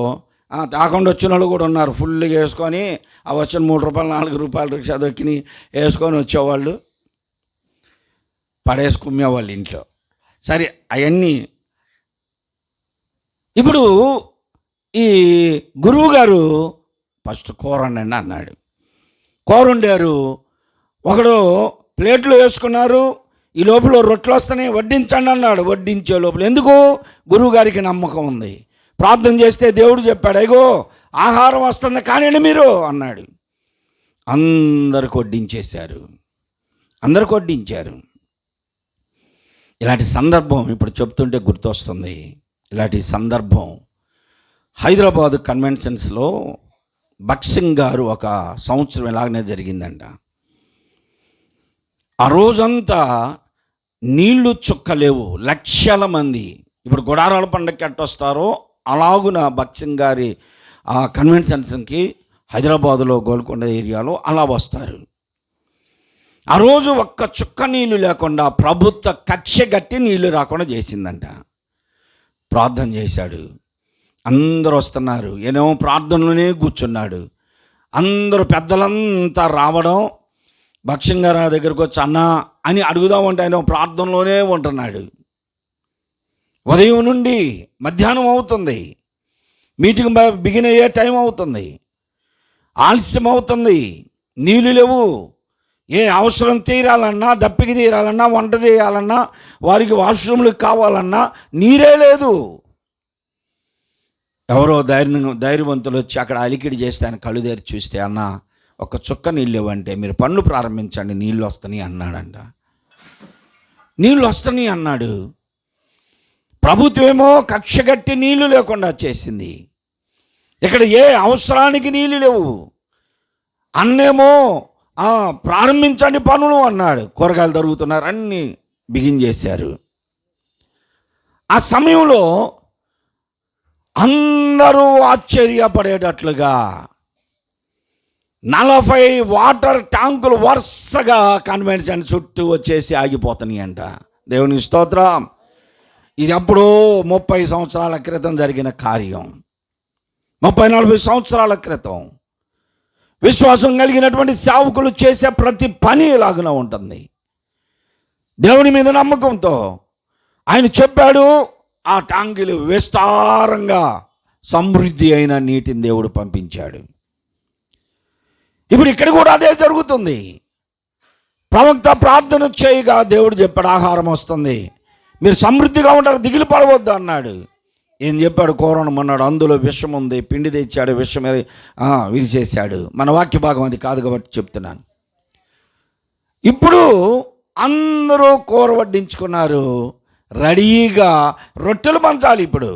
తాకుండా వచ్చిన వాళ్ళు కూడా ఉన్నారు. ఫుల్గా వేసుకొని ఆ వచ్చిన 3 రూపాయలు 4 రూపాయలు రిక్షా దొక్కిని వేసుకొని వచ్చేవాళ్ళు, పడేసి కుమ్మేవాళ్ళు ఇంట్లో. సరే, అవన్నీ ఇప్పుడు ఈ గురువు గారు ఫస్ట్ కూర వండండి అన్నాడు. కూర వండారు. ఒకడు ప్లేట్లు వేసుకున్నారు. ఈ లోపల రొట్టెలు వస్తాయి, వడ్డించండి అన్నాడు. వడ్డించే లోపల ఎందుకు, గురువు గారికి నమ్మకం ఉంది. ప్రార్థన చేస్తే దేవుడు చెప్పాడు, అయ్యో ఆహారం వస్తుంది కానివ్వండి మీరు అన్నాడు. అందరికి వడ్డించారు. ఇలాంటి సందర్భం ఇప్పుడు చెప్తుంటే గుర్తొస్తుంది. ఇలాంటి సందర్భం హైదరాబాద్ కన్వెన్షన్స్లో బక్సింగ్ గారు ఒక సంవత్సరం ఇలాగనే జరిగిందంట. ఆ రోజంతా నీళ్లు చుక్కలేవు, లక్షల మంది. ఇప్పుడు గుడారాల పండుగకి ఎట్టొస్తారో అలాగున బక్సింగ్ గారి ఆ కన్వెన్షన్స్కి హైదరాబాదులో గోల్కొండ ఏరియాలో అలా వస్తారు. ఆ రోజు ఒక్క చుక్క నీళ్లు లేకుండా ప్రభుత్వ కక్ష గట్టి నీళ్లు రాకుండా చేసిందంట. ప్రార్థన చేశాడు. అందరూ వస్తున్నారు. ఏనేమో ప్రార్థనలోనే కూర్చున్నాడు. అందరూ పెద్దలంతా రావడం, బక్సింగ్ గారి దగ్గరకు వచ్చి అన్నా అని అడుగుదామంటే ఆయన ప్రార్థనలోనే ఉంటున్నాడు. ఉదయం నుండి మధ్యాహ్నం అవుతుంది. మీటింగ్ బిగిన్ అయ్యే టైం అవుతుంది. ఆలస్యం అవుతుంది. నీళ్ళు లేవు. ఏ అవసరం తీరాలన్నా, దప్పికి తీరాలన్నా, వంట చేయాలన్నా, వారికి వాష్రూమ్లకు కావాలన్నా నీరే లేదు. ఎవరో ధైర్యవంతులు వచ్చి అక్కడ అలికిడి చేస్తే ఆయన కళ్ళు తెరిచి చూస్తే, అన్న ఒక చుక్క నీళ్ళు ఇవ్వంటే, మీరు పనులు ప్రారంభించండి నీళ్ళు వస్తాయి అన్నాడంట. నీళ్ళు వస్తాయి అన్నాడు. ప్రభుత్వమేమో కక్షగట్టి నీళ్లు లేకుండా చేసింది. ఇక్కడ ఏ అవసరానికి నీళ్ళు లేవు. అన్నేమో ప్రారంభించండి పనులు అన్నాడు. కూరగాయలు దొరుకుతున్నారు, అన్నీ బిగించేశారు. ఆ సమయంలో అందరూ ఆశ్చర్యపడేటట్లుగా 40 వాటర్ ట్యాంకులు వరుసగా కన్వెన్షన్ చుట్టూ వచ్చేసి ఆగిపోతున్నాయి అంట. దేవుని స్తోత్రం. ఇది అప్పుడో 30 సంవత్సరాల క్రితం జరిగిన కార్యం. 30-40 సంవత్సరాల క్రితం విశ్వాసం కలిగినటువంటి సేవకులు చేసే ప్రతి పని ఇలాగున ఉంటుంది. దేవుని మీద నమ్మకంతో ఆయన చెప్పాడు, ఆ ట్యాంకులు విస్తారంగా సమృద్ధి అయిన నీటిని దేవుడు పంపించాడు. ఇప్పుడు ఇక్కడ కూడా అదే జరుగుతుంది. ప్రవక్త ప్రార్థన చేయగా దేవుడు చెప్పాడు, ఆహారం వస్తుంది, మీరు సమృద్ధిగా ఉంటారు, దిగులు పడవద్దు అన్నాడు. ఏం చెప్పాడు? కోరనమన్నాడు. అందులో విషం ఉంది, పిండి తెచ్చాడు, విషం విరిచేశాడు. మన వాక్య భాగం అది కాదు కాబట్టి చెప్తున్నాను. ఇప్పుడు అందరూ కూర వడ్డించుకున్నారు, రెడీగా రొట్టెలు పంచాలి. ఇప్పుడు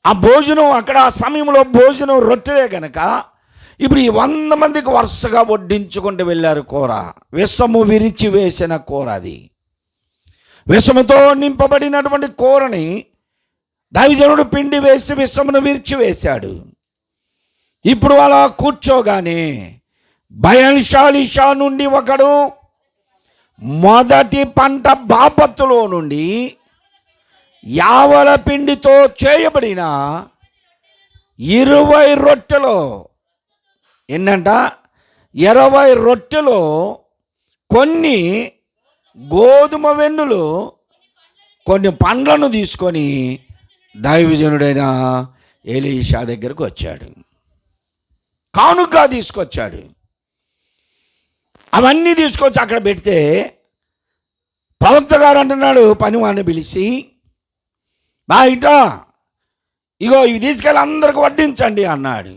ఆ భోజనం, అక్కడ ఆ సమయంలో భోజనం రొట్టెలే కనుక ఇప్పుడు ఈ 100 మందికి వరుసగా వడ్డించుకుంటూ వెళ్ళారు. కూర విషము విరిచి వేసిన కూర, అది విషముతో నింపబడినటువంటి కూరని దైవజనుడు పిండి వేసి విషమును విరిచి వేశాడు. ఇప్పుడు అలా కూర్చోగానే బయల్షాలిషా నుండి ఒకడు మొదటి పంట బాపత్తులో నుండి యావల పిండితో చేయబడిన 20 రొట్టెలు, ఏంటంట 20 రొట్టెలు, కొన్ని గోధుమ వెన్నులు, కొన్ని పండ్లను తీసుకొని దైవజనుడైన ఎలీషా దగ్గరకు వచ్చాడు. కానుక తీసుకొచ్చాడు. అవన్నీ తీసుకొచ్చి అక్కడ పెడితే ప్రవక్త గారు అంటున్నాడు, పనివాడిని పిలిచి, బయట ఇగో ఇవి తీసుకెళ్ళి అందరికి వడ్డించండి అన్నాడు.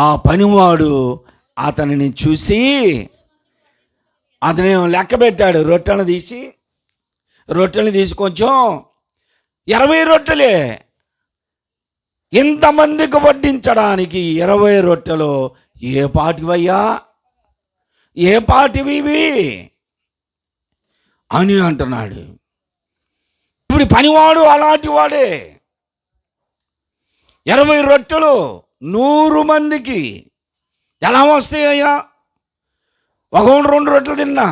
ఆ పనివాడు అతనిని చూసి అతను లెక్క పెట్టాడు. రొట్టెలను తీసి కొంచెం 20 రొట్టెలే, ఇంతమందికి వడ్డించడానికి 20 రొట్టెలు ఏ పాటివయ్యా, ఏ పాటివి అని అంటున్నాడు. ఇప్పుడు పనివాడు అలాంటి వాడే. 20 రొట్టెలు 100 మందికి ఎలా వస్తాయ్యా? ఒకటి 2 రొట్టెలు తిన్నా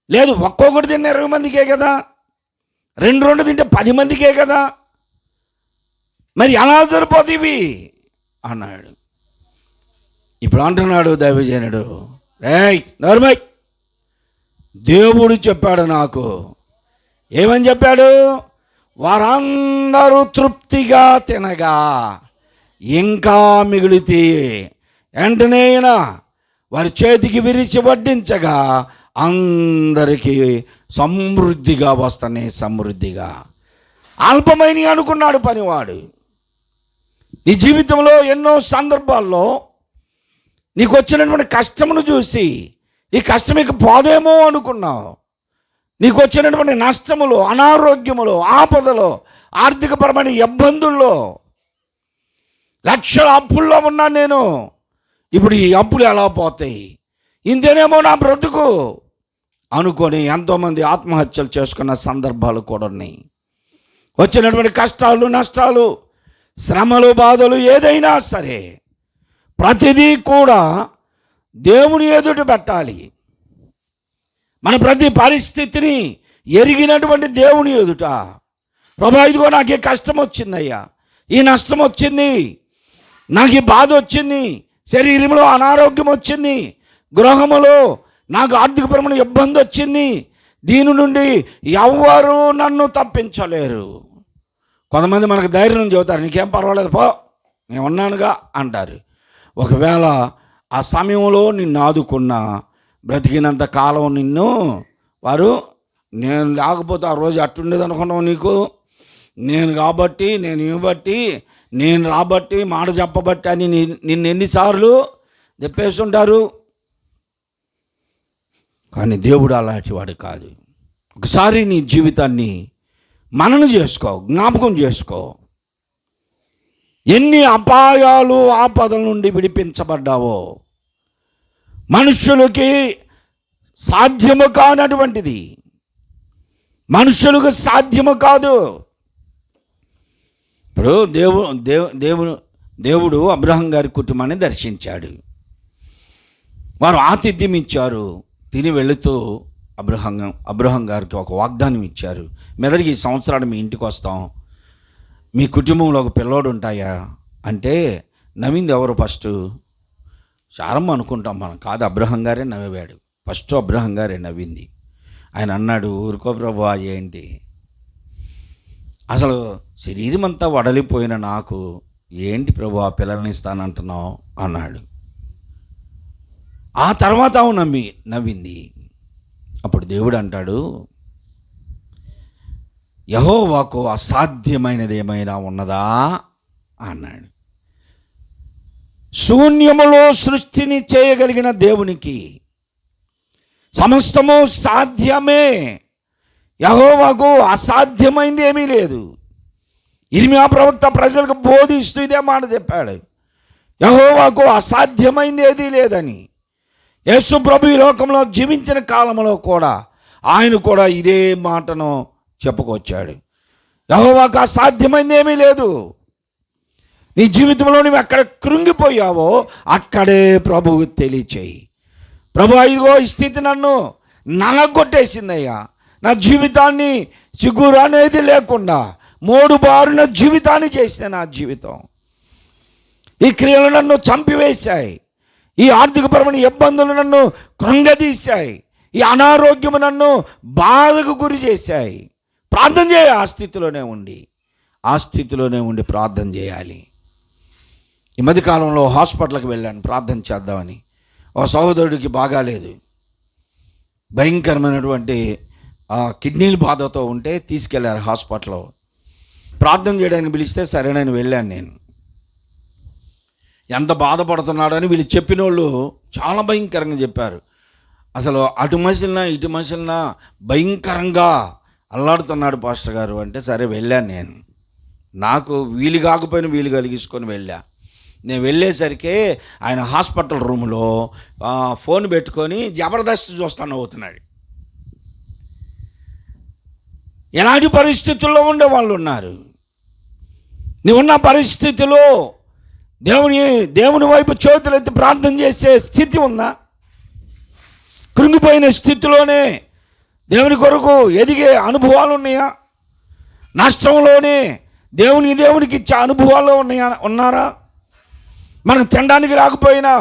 లేదు, ఒక్కొక్కటి తిన్న 20 మందికే కదా, 2 తింటే 10 మందికే కదా, మరి ఎలా సరిపోతీవి అన్నాడు. ఇప్పుడు అంటున్నాడు దైవజనుడు, రేయ్ నోర్మై, దేవుడు చెప్పాడు నాకు. ఏమని చెప్పాడు? వారందరూ తృప్తిగా తినగా ఇంకా మిగిలితే వెంటనే వారి చేతికి విరిచి వడ్డించగా అందరికీ సమృద్ధిగా వస్తున్నాయి. సమృద్ధిగా అల్పమైనవి అనుకున్నాడు పనివాడు. నీ జీవితంలో ఎన్నో సందర్భాల్లో నీకు వచ్చినటువంటి కష్టమును చూసి ఈ కష్టం ఇక పోదేమో అనుకున్నావు. నీకు వచ్చినటువంటి నష్టములు, అనారోగ్యములు, ఆపదలో, ఆర్థికపరమైన ఇబ్బందుల్లో, లక్షల అప్పుల్లో ఉన్నాను నేను, ఇప్పుడు ఈ అప్పులు ఎలా పోతాయి, ఇంతేనేమో నా బ్రతుకు అనుకొని ఎంతోమంది ఆత్మహత్యలు చేసుకున్న సందర్భాలు కూడా ఉన్నాయి. వచ్చినటువంటి కష్టాలు, నష్టాలు, శ్రమలు, బాధలు ఏదైనా సరే ప్రతిదీ కూడా దేవుని ఎదుట పెట్టాలి. మన ప్రతి పరిస్థితిని ఎరిగినటువంటి దేవుని ఎదుట, ప్రభా ఇదిగో నాకు ఈ కష్టం వచ్చిందయ్యా, ఈ నష్టం వచ్చింది, నాకు ఈ బాధ వచ్చింది, శరీరంలో అనారోగ్యం వచ్చింది, గృహములో నాకు ఆర్థికపరమైన ఇబ్బంది వచ్చింది, దీని నుండి ఎవ్వరూ నన్ను తప్పించలేరు. కొంతమంది మనకు ధైర్యం చెబుతారు, నీకేం పర్వాలేదు పో, నేను ఉన్నానుగా అంటారు. ఒకవేళ ఆ సమయంలో నిన్ను ఆదుకున్న, బ్రతికినంత కాలం నిన్ను వారు, నేను లేకపోతే ఆ రోజు అట్టుండేది అనుకున్నావు, నీకు నేను కాబట్టి, నేను ఇవ్వబట్టి, నేను రాబట్టి, మాట చెప్పబట్టి అని నిన్ను ఎన్నిసార్లు చెప్పేస్తుంటారు. కానీ దేవుడు అలాంటి వాడు కాదు. ఒకసారి నీ జీవితాన్ని మననం చేసుకో, జ్ఞాపకం చేసుకో. ఎన్ని అపాయాలు, ఆపదల నుండి విడిపించబడ్డావో. మనుషులకి సాధ్యము కానటువంటిది మనుషులకు సాధ్యము కాదు. ఇప్పుడు దేవుడు అబ్రహాం గారి కుటుంబాన్ని దర్శించాడు. వారు ఆతిథ్యం ఇచ్చారు. తిని వెళుతూ అబ్రహాం గారికి ఒక వాగ్దానం ఇచ్చారు. మెదడికి ఈ సంవత్సరాలు మీ ఇంటికి వస్తాం, మీ కుటుంబంలో ఒక పిల్లోడు ఉంటాయా అంటే నవ్వింది ఎవరు ఫస్ట్? చారమ్మ అనుకుంటాం మనం, కాదు, అబ్రహాం గారే నవ్వాడు. ఫస్ట్ అబ్రహాం గారే నవ్వింది. ఆయన అన్నాడు, ఊరుకో ప్రభు, ఏంటి అసలు శరీరం అంతా వడలిపోయిన నాకు ఏంటి ప్రభు ఆ పిల్లల్ని ఇస్తానంటున్నావు అన్నాడు. ఆ తర్వాత నవ్వింది. అప్పుడు దేవుడు అంటాడు, యెహోవాకు అసాధ్యమైనది ఏమైనా ఉన్నదా అన్నాడు. శూన్యములో సృష్టిని చేయగలిగిన దేవునికి సమస్తము సాధ్యమే. యెహోవాకు అసాధ్యమైంది ఏమీ లేదు. ఇర్మియా ప్రవక్త ప్రజలకు బోధిస్తూ ఇదే మాట చెప్పాడు, యెహోవాకు అసాధ్యమైంది ఏదీ లేదని. యేసు ప్రభు ఈ లోకంలో జీవించిన కాలంలో కూడా ఆయన కూడా ఇదే మాటను చెప్పుకొచ్చాడు. యెహోవాకు అసాధ్యమైంది ఏమీ లేదు. నీ జీవితంలో నువ్వు ఎక్కడ కృంగిపోయావో అక్కడే ప్రభువు తెలియచేయి. ప్రభు, ఇదిగో ఈ స్థితి నన్ను నలగొట్టేసిందయ్యా, నా జీవితాన్ని చిగురు అనేది లేకుండా మోడుబారిన జీవితాన్ని చేసిన నా జీవితం, ఈ క్రియలు నన్ను చంపివేశాయి, ఈ ఆర్థికపరమైన ఇబ్బందులు నన్ను కృంగదీశాయి, ఈ అనారోగ్యము నన్ను బాధకు గురి చేశాయి. ప్రార్థన చేయ, ఆ స్థితిలోనే ఉండి ప్రార్థన చేయాలి. ఈ మధ్యకాలంలో హాస్పిటల్కి వెళ్ళాను ప్రార్థన చేద్దామని. ఒక సహోదరుడికి బాగాలేదు, భయంకరమైనటువంటి కిడ్నీల బాధతో ఉంటే తీసుకెళ్లారు హాస్పిటల్లో. ప్రార్థన చేయడానికి పిలిస్తే సరేనని వెళ్ళాను నేను. ఎంత బాధపడుతున్నాడని వీళ్ళు చెప్పిన వాళ్ళు చాలా భయంకరంగా చెప్పారు. అసలు అటు మసిలినా భయంకరంగా అల్లాడుతున్నాడు పాస్టర్ గారు అంటే సరే వెళ్ళాను నేను. నాకు వీలు కాకపోయినా వీలు కలిగించుకొని వెళ్ళా. నేను వెళ్ళేసరికి ఆయన హాస్పిటల్ రూమ్లో ఫోన్ పెట్టుకొని జబర్దస్త్ చూస్తాను అవుతున్నాడు. ఎలాంటి పరిస్థితుల్లో ఉండే వాళ్ళు ఉన్నారు. నీవున్న పరిస్థితిలో దేవుని వైపు చేతులెత్తి ప్రార్థన చేసే స్థితి ఉందా? కృంగిపోయిన స్థితిలోనే దేవుని కొరకు ఎదిగే అనుభవాలు ఉన్నాయా? నష్టంలోనే దేవునికి ఇచ్చే అనుభవాలు ఉన్నారా? మనం తినడానికి రాకపోయినా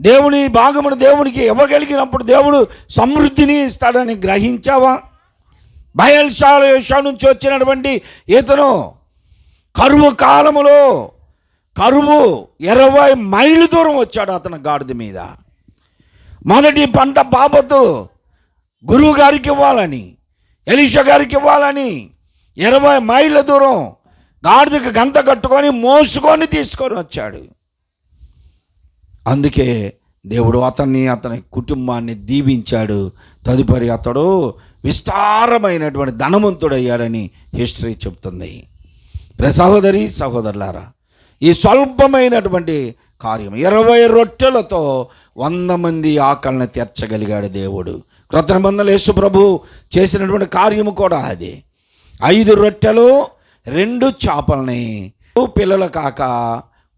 దేవుని భాగమును దేవునికి ఇవ్వగలిగినప్పుడు దేవుడు సమృద్ధిని ఇస్తాడని గ్రహించావా? బయల్షా నుంచి వచ్చినటువంటి ఇతను కరువు కాలములో 20 మైళ్ళు దూరం వచ్చాడు అతను గాడిద మీద. మొదటి పంట బాబతు గురువు గారికి ఇవ్వాలని, ఎలీషా గారికి ఇవ్వాలని 20 మైళ్ళ దూరం గాడిదకి గంత కట్టుకొని మోసుకొని తీసుకొని వచ్చాడు. అందుకే దేవుడు అతని కుటుంబాన్ని దీవించాడు. తదుపరి అతడు విస్తారమైనటువంటి ధనవంతుడయ్యాడని హిస్టరీ చెప్తుంది. సహోదరి సహోదరులారా, ఈ స్వల్పమైనటువంటి కార్యం 20 రొట్టెలతో 100 మంది ఆకలిని తీర్చగలిగాడు దేవుడు. క్రొత్త నిబంధనలో యేసు ప్రభు చేసినటువంటి కార్యము కూడా అదే. 5 రొట్టెలు 2 చేపల్ని పిల్లలు కాక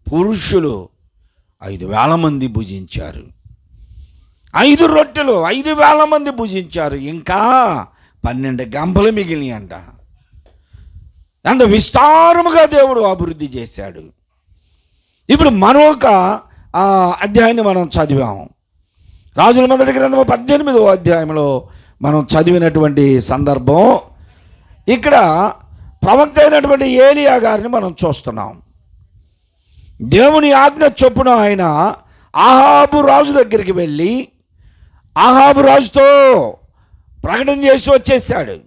పురుషులు 5,000 మంది భుజించారు. 5 రొట్టెలు 5,000 మంది భుజించారు. ఇంకా 12 గంపలు మిగిలినాయి అంట. అంత విస్తారముగా దేవుడు అభివృద్ధి చేశాడు. ఇప్పుడు మరొక అధ్యాయాన్ని మనం చదివాము. రాజుల మొదటి గ్రంథము 18వ అధ్యాయంలో మనం చదివినటువంటి సందర్భం. ఇక్కడ ప్రవక్త అయినటువంటి ఏలియా గారిని మనం చూస్తున్నాం. దేవుని ఆజ్ఞ చొప్పున ఆయన ఆహాబు రాజు దగ్గరికి వెళ్ళి ఆహాబు రాజుతో ప్రకటన చేసి వచ్చేసాడు.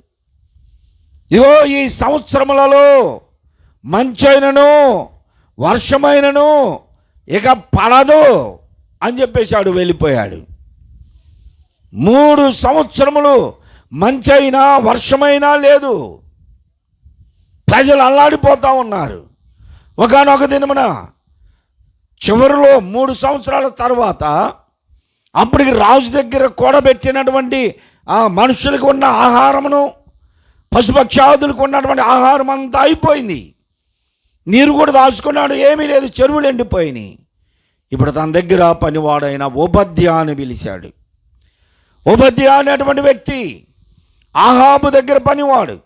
ఇదిగో ఈ సంవత్సరములలో మంచైనను వర్షమైనను ఇక పడదు అని చెప్పేశాడు, వెళ్ళిపోయాడు. 3 సంవత్సరములు మంచైనా వర్షమైనా లేదు. ప్రజలు అల్లాడిపోతూ ఉన్నారు. ఒకానొక దినమున చివరిలో 3 సంవత్సరాల తర్వాత అప్పటికి రాజు దగ్గర కూడబెట్టినటువంటి ఆ మనుషులకు ఉన్న ఆహారమును, పశుపక్షాదులకు ఉన్నటువంటి ఆహారం అంతా అయిపోయింది. నీరు కూడా దాచుకున్నాడు, ఏమీ లేదు, చెరువులు ఎండిపోయినాయి. ఇప్పుడు తన దగ్గర పనివాడైన ఓబద్యా అని పిలిచాడు. ఓబద్యా అనేటువంటి వ్యక్తి ఆహాబు దగ్గర పనివాడు.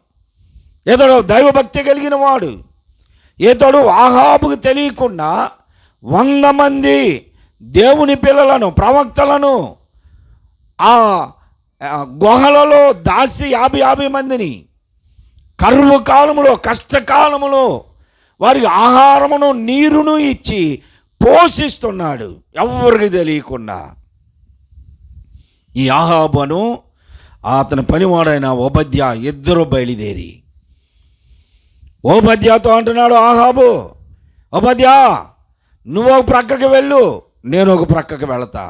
ఇతడు దైవభక్తి కలిగిన వాడు. ఇతడు ఆహాబుకు తెలియకుండా 100 మంది దేవుని పిల్లలను, ప్రవక్తలను ఆ గుహలలో దాసి 50 మందిని కరువు కాలములో, కష్టకాలములో వారికి ఆహారమును, నీరును ఇచ్చి పోషిస్తున్నాడు ఎవరికి తెలియకుండా. ఈ ఆహాబును అతని పనివాడైన ఓబద్యా ఇద్దరు బయలుదేరి ఓబద్యాతో అంటున్నాడు, ఆహాబు, ఓబద్యా నువ్వు ఒక ప్రక్కకి వెళ్ళు, నేను ఒక ప్రక్కకి వెళతా.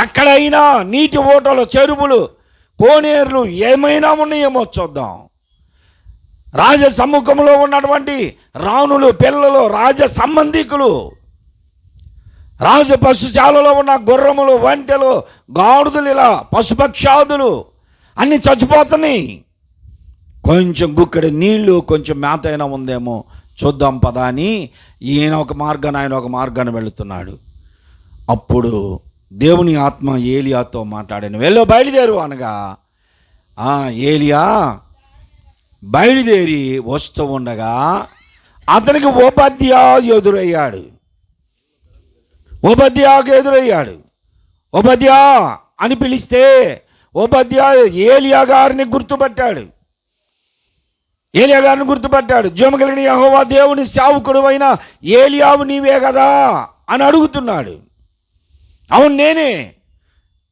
ఎక్కడైనా నీటి ఓటలు, చెరువులు, కోనేరులు ఏమైనా ఉన్నాయేమో చూద్దాం. రాజ సమ్ముఖంలో ఉన్నటువంటి రాణులు, పిల్లలు, రాజ సంబంధికులు, రాజ పశుశాలలో ఉన్న గుర్రములు, వంటెలు, గాడిదలు, ఇలా పశుపక్షాదులు అన్నీ చచ్చిపోతున్నాయి. కొంచెం గుక్కడి నీళ్లు, కొంచెం మేత అయినా ఉందేమో చూద్దాం పదా అని ఈయన ఒక మార్గాన్ని, ఆయన ఒక మార్గాన్ని వెళుతున్నాడు. అప్పుడు దేవుని ఆత్మ ఏలియాతో మాట్లాడాను, వెళ్ళు బయలుదేరు అనగా ఏలియా బయలుదేరి వస్తూ ఉండగా అతనికి ఓబద్యా ఎదురయ్యాడు. ఓబద్యాకు ఎదురయ్యాడు. ఓబద్యా అని పిలిస్తే ఓబద్యా ఏలియా గారిని గుర్తుపట్టాడు. ఏలియా గారిని గుర్తుపట్టాడు. జీవము కలిగిన యెహోవా దేవుని సేవకుడు అయిన ఏలియావు నీవే కదా అని అడుగుతున్నాడు. అవును నేనే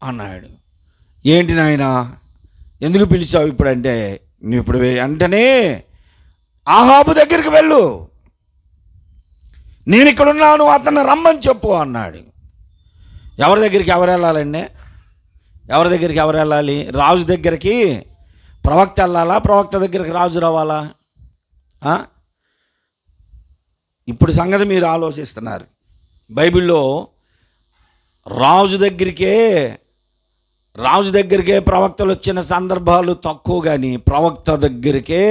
అన్నాడు. ఏంటి నాయనా, ఎందుకు పిలిచావు ఇప్పుడంటే, నువ్వు ఇప్పుడు వెంటనే ఆహాబు దగ్గరికి వెళ్ళు, నేను ఇక్కడున్నాను, అతన్ని రమ్మని చెప్పు అన్నాడు. ఎవరి దగ్గరికి ఎవరు వెళ్ళాలండి? ఎవరి దగ్గరికి ఎవరు వెళ్ళాలి? రాజు దగ్గరికి ప్రవక్త వెళ్ళాలా? ప్రవక్త దగ్గరికి రాజు రావాలా? ఇప్పుడు సంగతి మీరు ఆలోచిస్తున్నారు. బైబిల్లో రాజు దగ్గరికే ప్రవక్తలు వచ్చిన సందర్భాలు తక్కువ, కానీ ప్రవక్త దగ్గరికే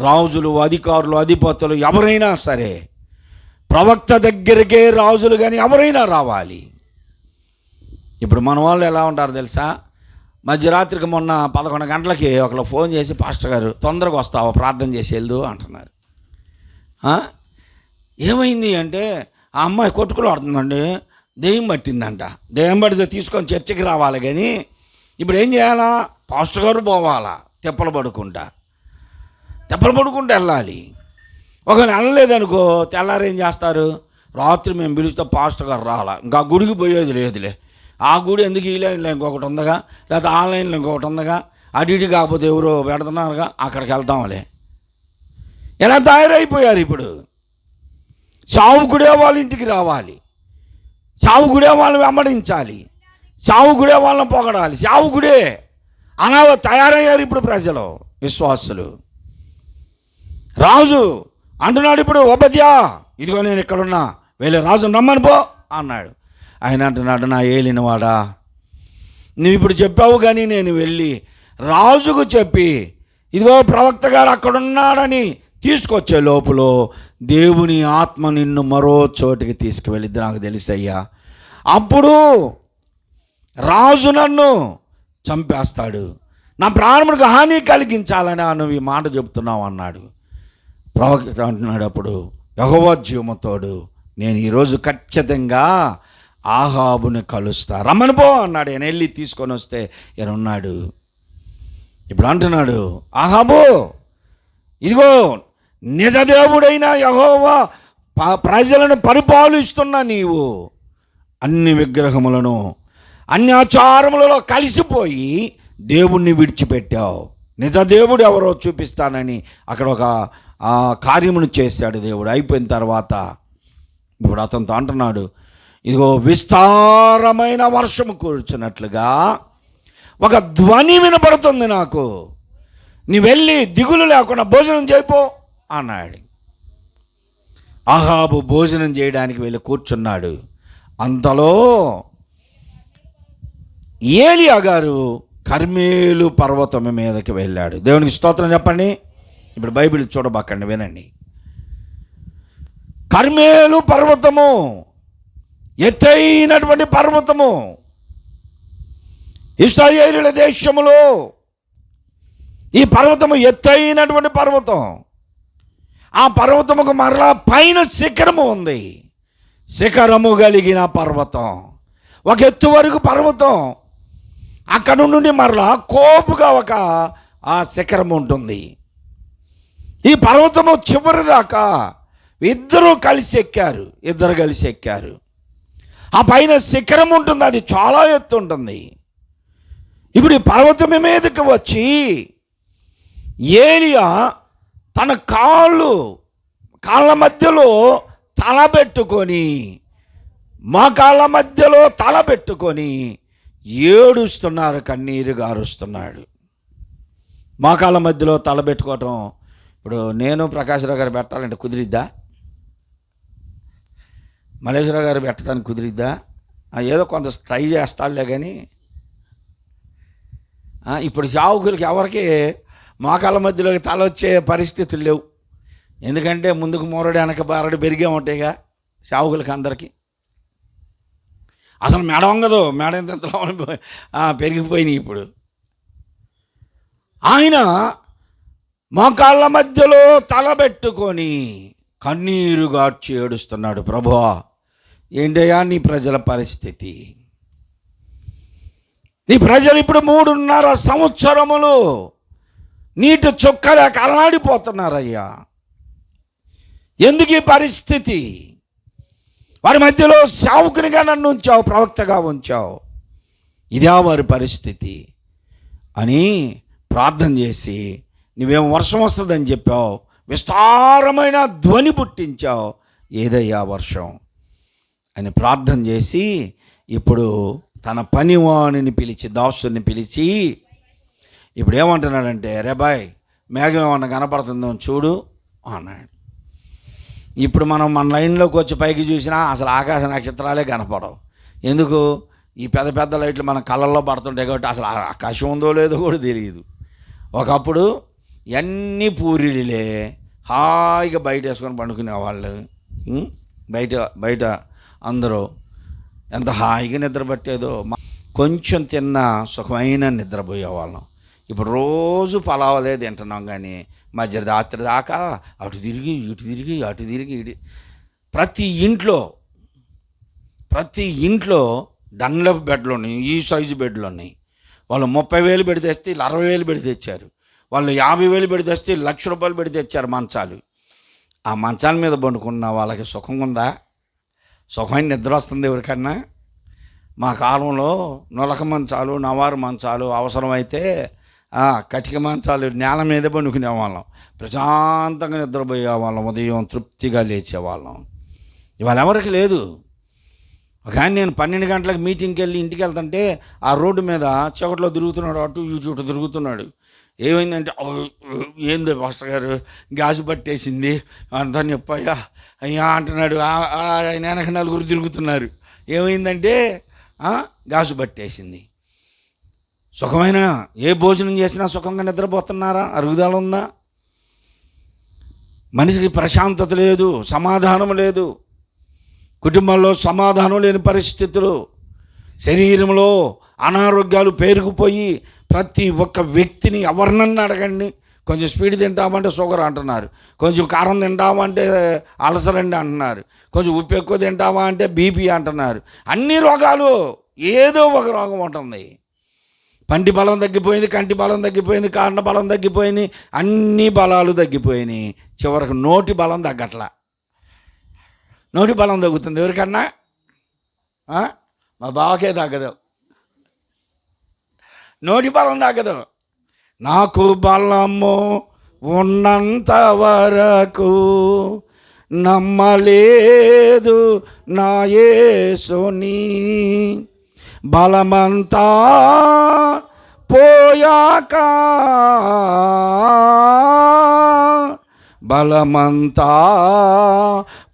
రాజులు, అధికారులు, అధిపతులు ఎవరైనా సరే ప్రవక్త దగ్గరికే రాజులు కానీ ఎవరైనా రావాలి. ఇప్పుడు మన వాళ్ళు ఎలా ఉంటారు తెలుసా? మధ్యరాత్రికి మొన్న 11 గంటలకి ఒకళ్ళు ఫోన్ చేసి, పాస్టర్ గారు తొందరగా వస్తావా, ప్రార్థన చేసి వెళ్దు అంటున్నారు. ఏమైంది అంటే, ఆ అమ్మాయి కొట్టుకులు ఆడుతుందండి, దెయ్యం పట్టిందంట. దెయ్యం పడితే తీసుకొని చర్చికి రావాలి, కానీ ఇప్పుడు ఏం చేయాలా? పాస్టర్ గారు పోవాలా, తెప్పలు పడుకుంటా వెళ్ళాలి. ఒకవేళ వెళ్ళలేదనుకో, తెల్లారు ఏం చేస్తారు? రాత్రి మేము పిలుస్తే పాస్టర్ గారు రావాలా, ఇంకా గుడికి పోయేది లేదులే, ఆ గుడి ఎందుకు, ఈ లైన్లో ఇంకొకటి ఉందగా, లేకపోతే ఆ లైన్లో ఇంకొకటి ఉందగా, అటు ఇటు కాకపోతే ఎవరో పెడుతున్నారుగా, అక్కడికి వెళ్తాంలే. ఎలా తయారైపోయారు ఇప్పుడు. సావుకుడే వాళ్ళ ఇంటికి రావాలి, సావుకుడే వాళ్ళని వెంబడించాలి, సావుకుడే వాళ్ళని పొగడాలి, సావుకుడే అలా తయారయ్యారు ఇప్పుడు ప్రజలు, విశ్వాసులు. రాజు అంటున్నాడు ఇప్పుడు, ఓబద్యా ఇదిగో నేను ఇక్కడున్నా, వెళ్ళి రాజు రమ్మని పో అన్నాడు. ఆయన అంటున్నాడు, నా ఏలినవాడా, నువ్వు ఇప్పుడు చెప్పావు, కానీ నేను వెళ్ళి రాజుకు చెప్పి ఇదిగో ప్రవక్త గారు అక్కడున్నాడని తీసుకొచ్చే లోపల దేవుని ఆత్మ నిన్ను మరో చోటికి తీసుకువెళ్ళిద్ది, నాకు తెలుసయ్యా. అప్పుడు రాజు నన్ను చంపేస్తాడు, నా ప్రాణములకు హాని కలిగించాలని నువ్వు ఈ మాట చెబుతున్నావు అన్నాడు. ప్రవక్త అంటున్నాడు అప్పుడు, యెహోవా జీవముతోడు, నేను ఈరోజు ఖచ్చితంగా ఆహాబుని కలుస్తా, రమ్మని పో అన్నాడు. ఆయన వెళ్ళి తీసుకొని వస్తే ఈయన ఉన్నాడు. ఇప్పుడు అంటున్నాడు, ఆహాబు ఇదిగో నిజదేవుడైన యెహోవా ప్రజలను పరిపాలిస్తున్న నీవు అన్ని విగ్రహములను, అన్ని ఆచారములలో కలిసిపోయి దేవుణ్ణి విడిచిపెట్టావు. నిజ దేవుడు ఎవరో చూపిస్తానని అక్కడ ఒక కార్యమును చేశాడు దేవుడు. అయిపోయిన తర్వాత ఇప్పుడు అతనితో అంటున్నాడు, ఇదిగో విస్తారమైన వర్షము కూర్చున్నట్లుగా ఒక ధ్వని వినపడుతుంది నాకు, నీ వెళ్ళి దిగులు లేకుండా భోజనం చేయిపో అన్నాడు. అహాబు భోజనం చేయడానికి వెళ్ళి కూర్చున్నాడు. అంతలో ఏలియా గారు కర్మేలు పర్వతం మీదకి వెళ్ళాడు. దేవునికి స్తోత్రం చెప్పండి. ఇప్పుడు బైబిల్ చూడబాకండి, వినండి. కర్మేలు పర్వతము ఎత్తైనటువంటి పర్వతము, ఇశ్రాయేలీయుల దేశములో ఈ పర్వతము ఎత్తైనటువంటి పర్వతం. ఆ పర్వతముకు మరలా పైన శిఖరము ఉంది. శిఖరము కలిగిన పర్వతం, ఒక ఎత్తు వరకు పర్వతం. అక్కడ నుండి మరలా కోపుగా ఒక ఆ శిఖరం ఉంటుంది. ఈ పర్వతము చివరి దాకా ఇద్దరు కలిసి ఎక్కారు. ఆ పైన శిఖరం ఉంటుంది, అది చాలా ఎత్తు ఉంటుంది. ఇప్పుడు ఈ పర్వతం మీదకి వచ్చి ఏలియా తన కాళ్ళ మధ్యలో తల పెట్టుకొని, ఏడుస్తున్నారు, కన్నీరు గారుస్తున్నాడు. మోకాళ్ళ మధ్యలో తల పెట్టుకోవటం ఇప్పుడు నేను ప్రకాశ్రావు గారు పెట్టాలంటే కుదిరిద్దా? మల్లేశ్వరరావు గారు పెట్టడానికి కుదిరిద్దా? ఏదో కొంత ట్రై చేస్తాడులే. కానీ ఇప్పుడు సావుకులకి ఎవరికి మోకాళ్ళ మధ్యలోకి తల వచ్చే పరిస్థితులు లేవు. ఎందుకంటే ముందుకు మూరడు వెనక బారడు పెరిగే ఉంటాయిగా సావుకులకి అందరికీ. అసలు మెడ వంగదు, మెడ ఎంత పెరిగిపోయినాయి. ఇప్పుడు ఆయన మోకాళ్ళ మధ్యలో తల పెట్టుకొని కన్నీరు గార్చి ఏడుస్తున్నాడు. ప్రభువా, ఏంటయ్యా నీ ప్రజల పరిస్థితి? నీ ప్రజలు ఇప్పుడు 3.5 సంవత్సరములు నీటి చుక్కలేక అల్లాడిపోతున్నారయ్యా. ఎందుకు ఈ పరిస్థితి? వారి మధ్యలో సేవకునిగా నన్ను ఉంచావు, ప్రవక్తగా ఉంచావు, ఇదే వారి పరిస్థితి అని ప్రార్థన చేసి, నువ్వేమో వర్షం వస్తుందని చెప్పావు, విస్తారమైన ధ్వని పుట్టించావు, ఏదయ్యా వర్షం అని ప్రార్థన చేసి, ఇప్పుడు తన పనివాణిని పిలిచి, దాసుని పిలిచి ఇప్పుడు ఏమంటున్నాడంటే, రేబాయ్ మేఘం ఏమన్నా కనపడుతుందో చూడు అన్నాడు. ఇప్పుడు మనం మన లైన్లోకి వచ్చి పైకి చూసినా అసలు ఆకాశ నక్షత్రాలే కనపడవు. ఎందుకు? ఈ పెద్ద పెద్ద లైట్లు మన కళ్ళల్లో పడుతుంటాయి కాబట్టి అసలు ఆకాశం ఉందో లేదో కూడా తెలియదు. ఒకప్పుడు ఎన్ని పూరీలే హాయిగా బయట వేసుకొని పండుకునేవాళ్ళు. బయట అందరూ ఎంత హాయిగా నిద్ర పట్టేదో. కొంచెం తిన్న సుఖమైన నిద్రపోయేవాళ్ళం. ఇప్పుడు రోజు పలావలే తింటున్నాం, కానీ మధ్యరాత్రి దాకా అటు తిరిగి ఇటు తిరిగి ప్రతి ఇంట్లో డన్లప్ బెడ్లు ఉన్నాయి, ఈ సైజు బెడ్లు ఉన్నాయి. వాళ్ళు 30,000 పెడి తెస్తే 60,000 పెడి తెచ్చారు. వాళ్ళు 50,000 పెడి తెస్తే ₹1,00,000 పెడి తెచ్చారు మంచాలు. ఆ మంచాల మీద పండుకున్న వాళ్ళకి సుఖం ఉందా? సుఖమైన నిద్ర వస్తుంది ఎవరికన్నా? మా కాలంలో నులక మంచాలు, నవారు మంచాలు, అవసరమైతే కటిక మంచాలు నేల మీద పండుకునేవాళ్ళం. ప్రశాంతంగా నిద్రపోయేవాళ్ళం, ఉదయం తృప్తిగా లేచేవాళ్ళం. ఇవాళ ఎవరికి లేదు. కానీ నేను 12 గంటలకు మీటింగ్కి వెళ్ళి ఇంటికి వెళ్తుంటే ఆ రోడ్డు మీద చీకట్లో తిరుగుతున్నాడు, అటు ఇటు తిరుగుతున్నాడు. ఏమైందంటే, ఏంది పాస్టర్ గారు గ్యాస్ పట్టేసింది అంతా నొప్పయ్యా అయ్యా అంటున్నాడు. ఆయన వెనక 4 తిరుగుతున్నారు. ఏమైందంటే గ్యాస్ పట్టేసింది. సుఖమైన ఏ భోజనం చేసినా సుఖంగా నిద్రపోతున్నారా? అరుగుదల ఉందా? మనిషికి ప్రశాంతత లేదు, సమాధానం లేదు. కుటుంబంలో సమాధానం లేని పరిస్థితులు, శరీరంలో అనారోగ్యాలు పేరుకుపోయి ప్రతి ఒక్క వ్యక్తిని ఎవరినన్నా అడగండి, కొంచెం స్పీడ్ తింటామంటే షుగర్ అంటున్నారు, కొంచెం కారం తింటామంటే అల్సర్ అండి అంటున్నారు, కొంచెం ఉప్పు ఎక్కువ తింటామా అంటే బీపీ అంటున్నారు. అన్ని రోగాలు ఏదో ఒక రోగం ఉంటుంది. పంటి బలం తగ్గిపోయింది, కంటి బలం తగ్గిపోయింది, కాండ బలం తగ్గిపోయింది, అన్ని బలాలు తగ్గిపోయినాయి. చివరికి నోటి బలం తగ్గట్లా. నోటి బలం తగ్గుతుంది ఎవరికన్నా? మా బావకే తగ్గదు. నోటి బలం తగ్గదు. నాకు బలము ఉన్నంత వరకు నమ్మలేదు నా యేసుని, బలమంతా పోయాక బలమంతా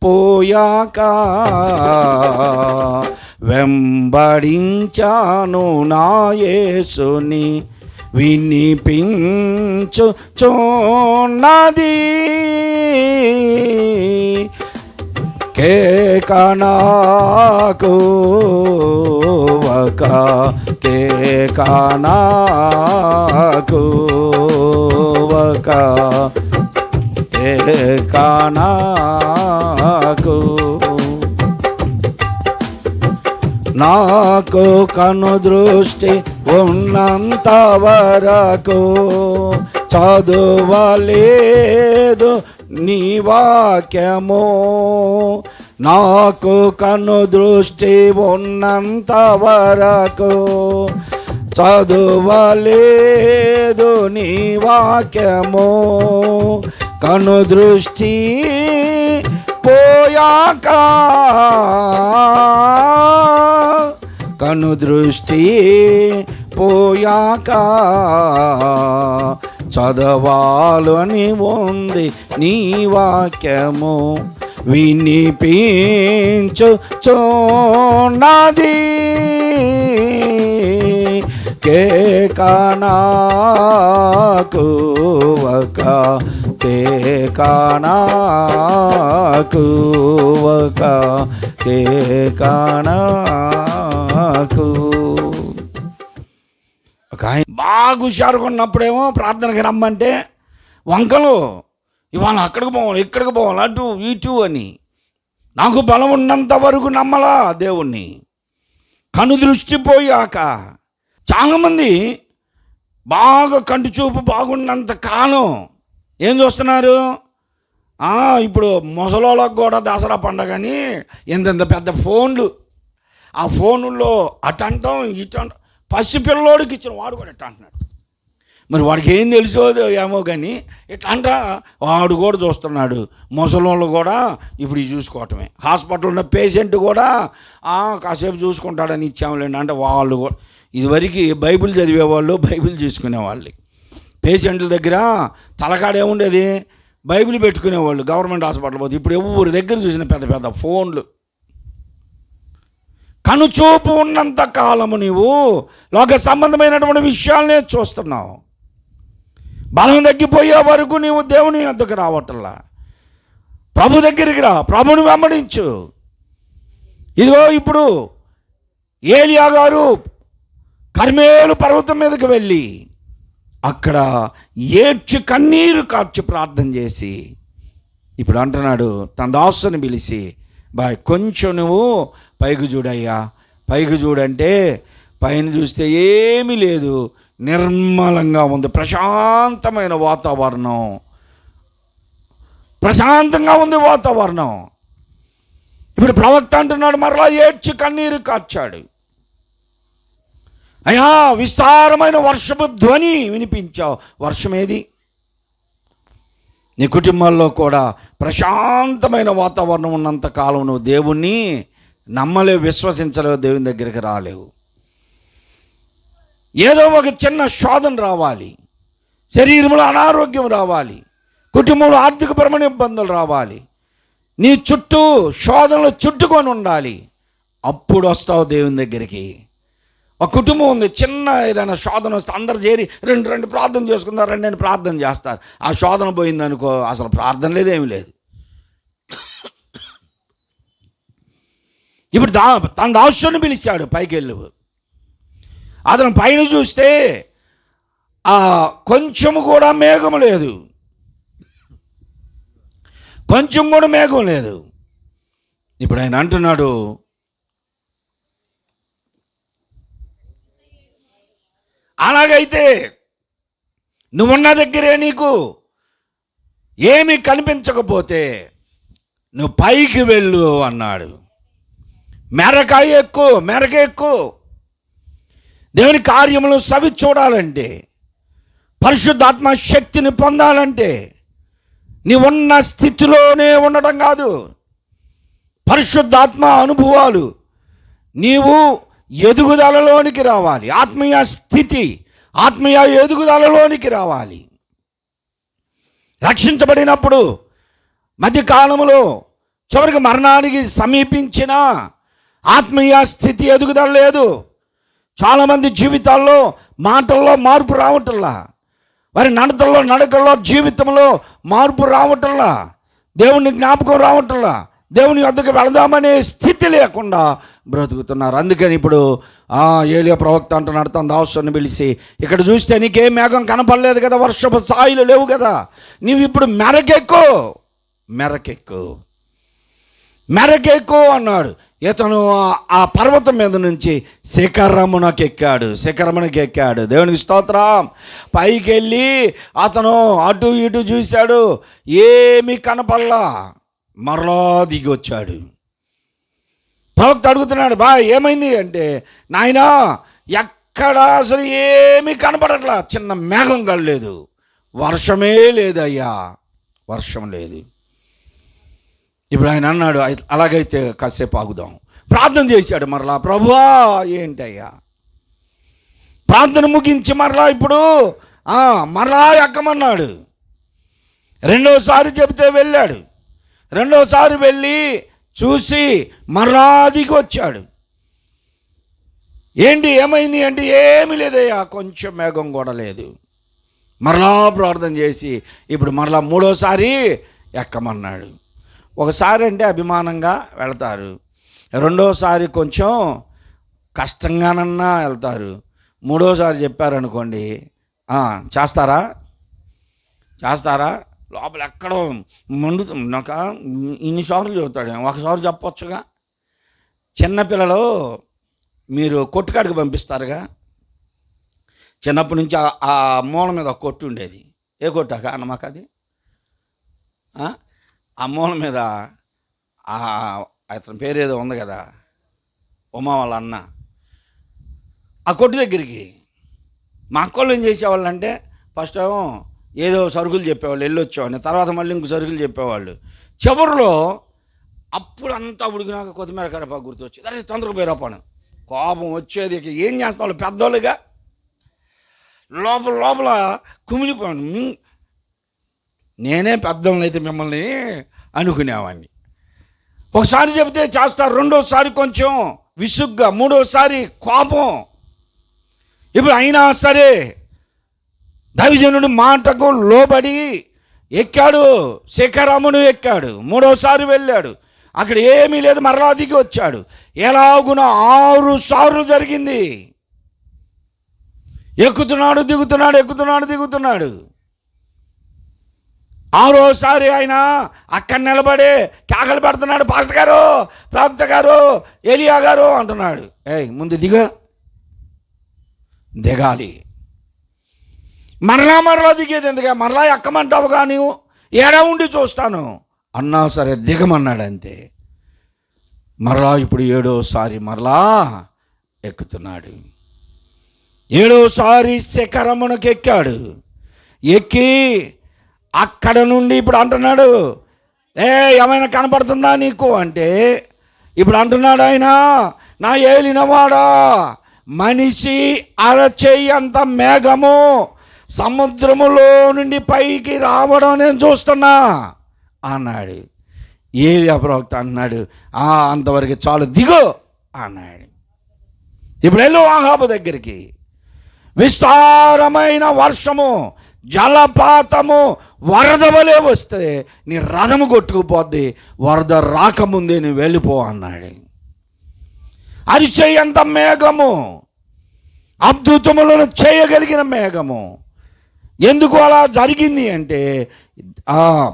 పోయాక వెంబడించాను నా యేసుని, వినిపించుచున్నది కేక నాకు ఒక కేక నాకు ఒక కేక నాకు. నాకు కను దృష్టి ఉన్నంత వరకు చదువలేదు నీ వాక్యము, నాకు కను దృష్టి ఉన్నంత వరకు చదువలేదు నీ వాక్యము, కను దృష్టి పోయాక కను దృష్టి పోయాక చదవాలని ఉంది నీ వాక్యము, వినిపించుచున్నది కేక నాకు ఒక కేక నాకు ఒక కేక నాకు. ఒక ఆయన బాగా హుషారుగా ఉన్నప్పుడేమో ప్రార్థనకి రమ్మంటే వంకలు, ఇవాళ అక్కడికి పోవాలి ఇక్కడికి పోవాలి అటు ఇటు అని. నాకు బలం ఉన్నంత వరకు నమ్మలా దేవుణ్ణి, కను దృష్టి పోయాక. చాలామంది బాగా కంటి చూపు బాగున్నంత కాలం ఏం చూస్తున్నారు, ఇప్పుడు ముసలోళ్ళకు కూడా దసరా పండగని ఎంతెంత పెద్ద ఫోన్లు, ఆ ఫోన్లో అటు అంటాం ఇటు అంటాం. పసిపిల్లోడికి ఇచ్చిన వాడు కూడా ఎట్లా అంటున్నాడు, మరి వాడికి ఏం తెలుసో ఏమో కానీ ఇట్లా అంట వాడు కూడా చూస్తున్నాడు. ముసలోళ్ళు కూడా ఇప్పుడు ఇది చూసుకోవటమే. హాస్పిటల్లో ఉన్న పేషెంట్ కూడా కాసేపు చూసుకుంటాడని ఇచ్చాములేండి అంటే వాళ్ళు కూడా. ఇదివరకు బైబిల్ చదివేవాళ్ళు బైబిల్ చూసుకునేవాళ్ళు, పేషెంట్ల దగ్గర తలకాడేముండేది బైబిల్ పెట్టుకునేవాళ్ళు గవర్నమెంట్ హాస్పిటల్ పోతే. ఇప్పుడు ఎవరి దగ్గర చూసిన పెద్ద పెద్ద ఫోన్లు. కనుచూపు ఉన్నంత కాలము నీవు లోక సంబంధమైనటువంటి విషయాలనే చూస్తున్నావు. బలం తగ్గిపోయే వరకు నీవు దేవుని వద్దకు రావట్లా. ప్రభు దగ్గరికి రా, ప్రభుని వెంబడించు. ఇదిగో ఇప్పుడు ఏలియా గారు కర్మేలు పర్వతం మీదకి వెళ్ళి అక్కడ ఏడ్చి కన్నీరు కార్చి ప్రార్థన చేసి ఇప్పుడు అంటున్నాడు తన దాసుని పిలిచి, బాయ్ కొంచెం నువ్వు పైకి చూడయ్యా, పైకి చూడంటే పైన చూస్తే ఏమీ లేదు, నిర్మలంగా ఉంది, ప్రశాంతమైన వాతావరణం, ప్రశాంతంగా ఉంది వాతావరణం. ఇప్పుడు ప్రవక్త అంటున్నాడు మరలా ఏడ్చి కన్నీరు కార్చాడు. అయ్యా విస్తారమైన వర్షపు ధ్వని వినిపించావు, వర్షం ఏది? నీ కుటుంబాల్లో కూడా ప్రశాంతమైన వాతావరణం ఉన్నంత కాలం నువ్వు దేవుణ్ణి నమ్మలేవు, విశ్వసించలేవు, దేవుని దగ్గరికి రాలేవు. ఏదో ఒక చిన్న శోధన రావాలి, శరీరంలో అనారోగ్యం రావాలి, కుటుంబంలో ఆర్థికపరమైన ఇబ్బందులు రావాలి, నీ చుట్టూ శోధనలు చుట్టుకొని ఉండాలి, అప్పుడు వస్తావు దేవుని దగ్గరికి. ఒక కుటుంబం ఉంది, చిన్న ఏదైనా శోధన వస్తే అందరు చేరి రెండు ప్రార్థన చేసుకుంటారు, రెండు ప్రార్థన చేస్తారు. ఆ శోధన పోయిందనుకో అసలు ప్రార్థన లేదు, ఏమి లేదు. ఇప్పుడు తన దాసుని పిలిచాడు పైకి వెళ్ళు. అతను పైన చూస్తే కొంచెం కూడా మేఘం లేదు, కొంచెం కూడా మేఘం లేదు. ఇప్పుడు ఆయన అంటున్నాడు, అలాగైతే నువ్వున్న దగ్గరే నీకు ఏమీ కనిపించకపోతే నువ్వు పైకి వెళ్ళు అన్నాడు. మెరక ఎక్కువ దేవుని కార్యములు సవి చూడాలంటే పరిశుద్ధాత్మ శక్తిని పొందాలంటే నీ ఉన్న స్థితిలోనే ఉండడం కాదు, పరిశుద్ధాత్మ అనుభవాలు, నీవు ఎదుగుదలలోనికి రావాలి. ఆత్మీయ స్థితి, ఆత్మీయ ఎదుగుదలలోనికి రావాలి. రక్షించబడినప్పుడు మధ్యకాలంలో చివరికి మరణానికి సమీపించిన ఆత్మీయ స్థితి ఎదుగుదల లేదు. చాలామంది జీవితాల్లో మాటల్లో మార్పు రావటంలా, వారి నడకల్లో జీవితంలో మార్పు రావటంలా, దేవుని జ్ఞాపకం రావటంలా, దేవుని వద్దకు వెళదామనే స్థితి లేకుండా బ్రతుకుతున్నారు. అందుకని ఇప్పుడు ఏలియా ప్రవక్త అంటున్నాడు తన దాసుని పిలిచి, ఇక్కడ చూస్తే నీకేం మేఘం కనపడలేదు కదా, వర్షపు సాయిలు లేవు కదా, నీవు ఇప్పుడు మెరకెక్కు అన్నాడు. ఇతను ఆ పర్వతం మీద నుంచి శిఖరమునకు ఎక్కాడు. దేవునికి స్తోత్రం. పైకి వెళ్ళి అతను అటు ఇటు చూశాడు, ఏమీ కనపడలా. మరలా దిగి వచ్చాడు. ప్రవక్త అడుగుతున్నాడు, ఏమైంది అంటే, నాయనా ఎక్కడ అసలు ఏమీ కనపడట్లా, చిన్న మేఘం కలలేదు, వర్షమే లేదయ్యా, వర్షం లేదు. ఇప్పుడు ఆయన అన్నాడు, అలాగైతే కాసేపు ఆగుదాం. ప్రార్థన చేశాడు మరలా, ప్రభువా ఏంటయ్యా. ప్రార్థన ముగించి మరలా ఇప్పుడు మరలా ఎక్కమన్నాడు. రెండోసారి చెబితే వెళ్ళాడు. రెండోసారి వెళ్ళి చూసి మరలా దిగి వచ్చాడు. ఏమైంది అంటే, ఏమీ లేదయ్యా, కొంచెం మేఘం కూడా లేదు. మరలా ప్రార్థన చేసి ఇప్పుడు మరలా మూడోసారి ఎక్కమన్నాడు. ఒకసారి అంటే అభిమానంగా వెళతారు, రెండోసారి కొంచెం కష్టంగానన్నా వెళ్తారు, మూడోసారి చెప్పారనుకోండి చేస్తారా లోపల ఎక్కడో మండుతుంది. నాకు ఇన్నిసార్లు చెబుతాడు, ఒకసారి చెప్పొచ్చుగా. చిన్నపిల్లలు మీరు కొట్టుకాడికి పంపిస్తారుగా, చిన్నప్పటి నుంచి ఆ మూల మీద ఒక కొట్టు ఉండేది. ఏ కొట్టాక అన్నమాక అది ఆ మూల మీద అతని పేరు ఏదో ఉంది కదా, ఉమా వాళ్ళ అన్న. ఆ కొట్టు దగ్గరికి మా అక్కోళ్ళు ఏం చేసేవాళ్ళు అంటే, ఫస్ట్ ఏమో ఏదో సరుకులు చెప్పేవాళ్ళు, వెళ్ళి వచ్చేవాడిని, తర్వాత మళ్ళీ ఇంకో సరుకులు చెప్పేవాళ్ళు. చివరిలో అప్పుడు అంతా ఉడికినాక కొత్తిమీర కరివేపాకు గుర్తొచ్చేది. అరే తొందరగా పోయిరాపాను, కోపం వచ్చేది. ఏం చేస్తాం వాళ్ళు పెద్దోళ్ళుగా, లోపల కుమిలిపోయాను. నేనే పెద్దోళ్ళని అయితే మిమ్మల్ని అనుకునేవాడిని. ఒకసారి చెబితే చేస్తారు, రెండోసారి కొంచెం విసుగ్గా, మూడోసారి కోపం. ఇప్పుడు అయినా సరే దైవజనుడి మాటకు లోబడి ఎక్కాడు, శిఖరమును ఎక్కాడు. మూడోసారి వెళ్ళాడు, అక్కడ ఏమీ లేదు, మరలా దిగి వచ్చాడు. ఎలాగున 6 సార్లు జరిగింది. ఎక్కుతున్నాడు దిగుతున్నాడు. 6ఓసారి ఆయన అక్కడ నిలబడి కేకలు పెడుతున్నాడు, పాస్టర్ గారు, ప్రవక్త గారు, ఏలియా గారు అంటున్నాడు. ముందు దిగాలి. మరలా దిగేది ఎందుకు, మరలా ఎక్కమంటావుగా, నీవు ఏడా ఉండి చూస్తాను అన్నా సరే దిగమన్నాడు అంతే. మరలా ఇప్పుడు 7ఓసారి మరలా ఎక్కుతున్నాడు. 7ఓసారి శిఖరమునకు ఎక్కాడు. ఎక్కి అక్కడ నుండి ఇప్పుడు అంటున్నాడు, ఏమైనా కనపడుతుందా నీకు అంటే, ఇప్పుడు అంటున్నాడు ఆయన, నా ఏలినవాడా, మనిషి అరచేయి అంత మేఘము సముద్రములో నుండి పైకి రావడం నేను చూస్తున్నా అన్నాడు. ఏలియా ప్రవక్త అన్నాడు, అంతవరకు చాలు, దిగు అన్నాడు. ఇప్పుడు వెళ్ళు ఆహాబు దగ్గరికి. విస్తారమైన వర్షము, జలపాతము, వరద వలె వస్తే నీ రథము కొట్టుకుపోద్ది, వరద రాకముందే నువ్వు వెళ్ళిపో అన్నాడు. అరిచేయంత మేఘము, అద్భుతములను చేయగలిగిన మేఘము. ఎందుకు అలా జరిగింది అంటే,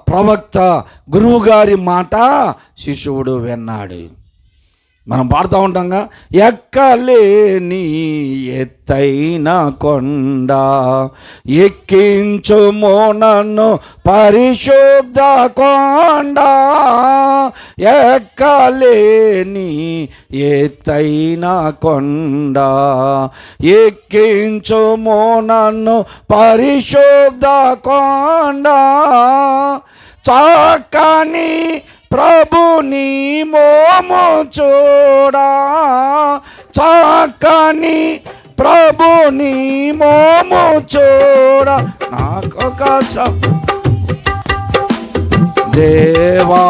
ప్రవక్త గురువుగారి మాట శిశువుడు విన్నాడు. మనం పాడుతూ ఉంటాంగా, ఎక్కలేని ఎత్తైన కొండ ఎక్కించుమో నన్ను పరిశుద్ధ కొండ, ఎక్కలేని ఎత్తైన కొండ ఎక్కించుమో నన్ను పరిశుద్ధ కొండ, చక్కని ప్రభుని మోము చూడా, చక్కని ప్రభుని మోము చూడా, నాకొక దేవా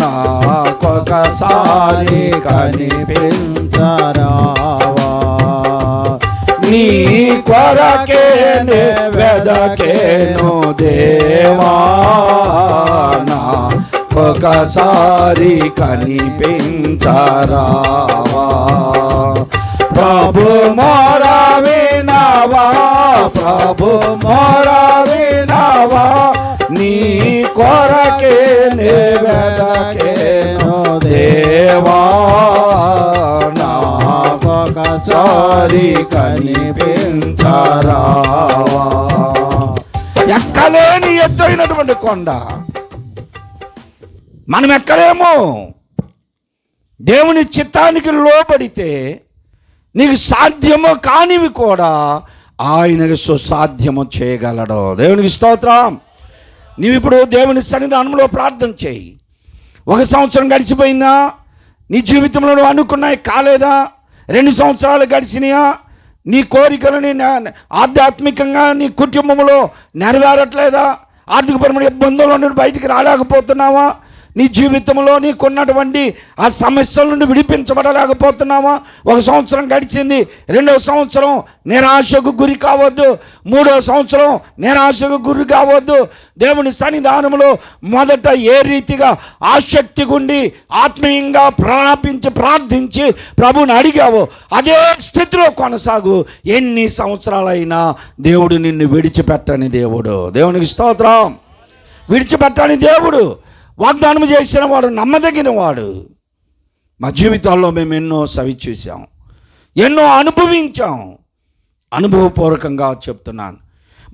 నాకొకసారి కనిపించరావా, నీ కొరకే వెదకేను దేవా, ఒకసారి కనిపించరావా, ప్రభు మొర వినవా, ప్రభు మొర వినవా, నీ కొరకే వెదకేను దేవా, నాకొకసారి కనిపించరావా. ఎక్కలేని ఎత్తైనటువంటి కొండ మనం ఎక్కలేము. దేవుని చిత్తానికి లోబడితే నీకు సాధ్యము కానివి కూడా ఆయనకు సుసాధ్యము చేయగలడు. దేవునికి స్తోత్రం. నీవు ఇప్పుడు దేవుని సన్నిధానంలో ప్రార్థన చేయి. 1 సంవత్సరం గడిచిపోయిందా? నీ జీవితంలో నువ్వు అనుకున్నాయి కాలేదా? 2 సంవత్సరాలు గడిచినాయా? నీ కోరికలని ఆధ్యాత్మికంగా నీ కుటుంబంలో నెరవేరట్లేదా? ఆర్థికపరమైన ఇబ్బందుల నుండి బయటికి రాలేకపోతున్నావా? నీ జీవితంలో నీకున్నటువంటి ఆ సమస్యల నుండి విడిపించబడలేకపోతున్నావా? 1 సంవత్సరం గడిచింది, 2వ సంవత్సరం నిరాశకు గురి కావద్దు, 3వ సంవత్సరం నిరాశకు గురి కావద్దు. దేవుని సన్నిధానంలో మొదట ఏ రీతిగా ఆసక్తి గుండి ఆత్మీయంగా ప్రార్థించి ప్రభుని అడిగావో అదే స్థితిలో కొనసాగు. ఎన్ని సంవత్సరాలైనా దేవుడు నిన్ను విడిచిపెట్టని దేవుడు. దేవునికి స్తోత్రం. విడిచిపెట్టని దేవుడు, వాగ్దానం చేసిన వాడు, నమ్మదగిన వాడు. మా జీవితాల్లో మేము ఎన్నో సవి చూసాం, ఎన్నో అనుభవించాం. అనుభవపూర్వకంగా చెప్తున్నాను.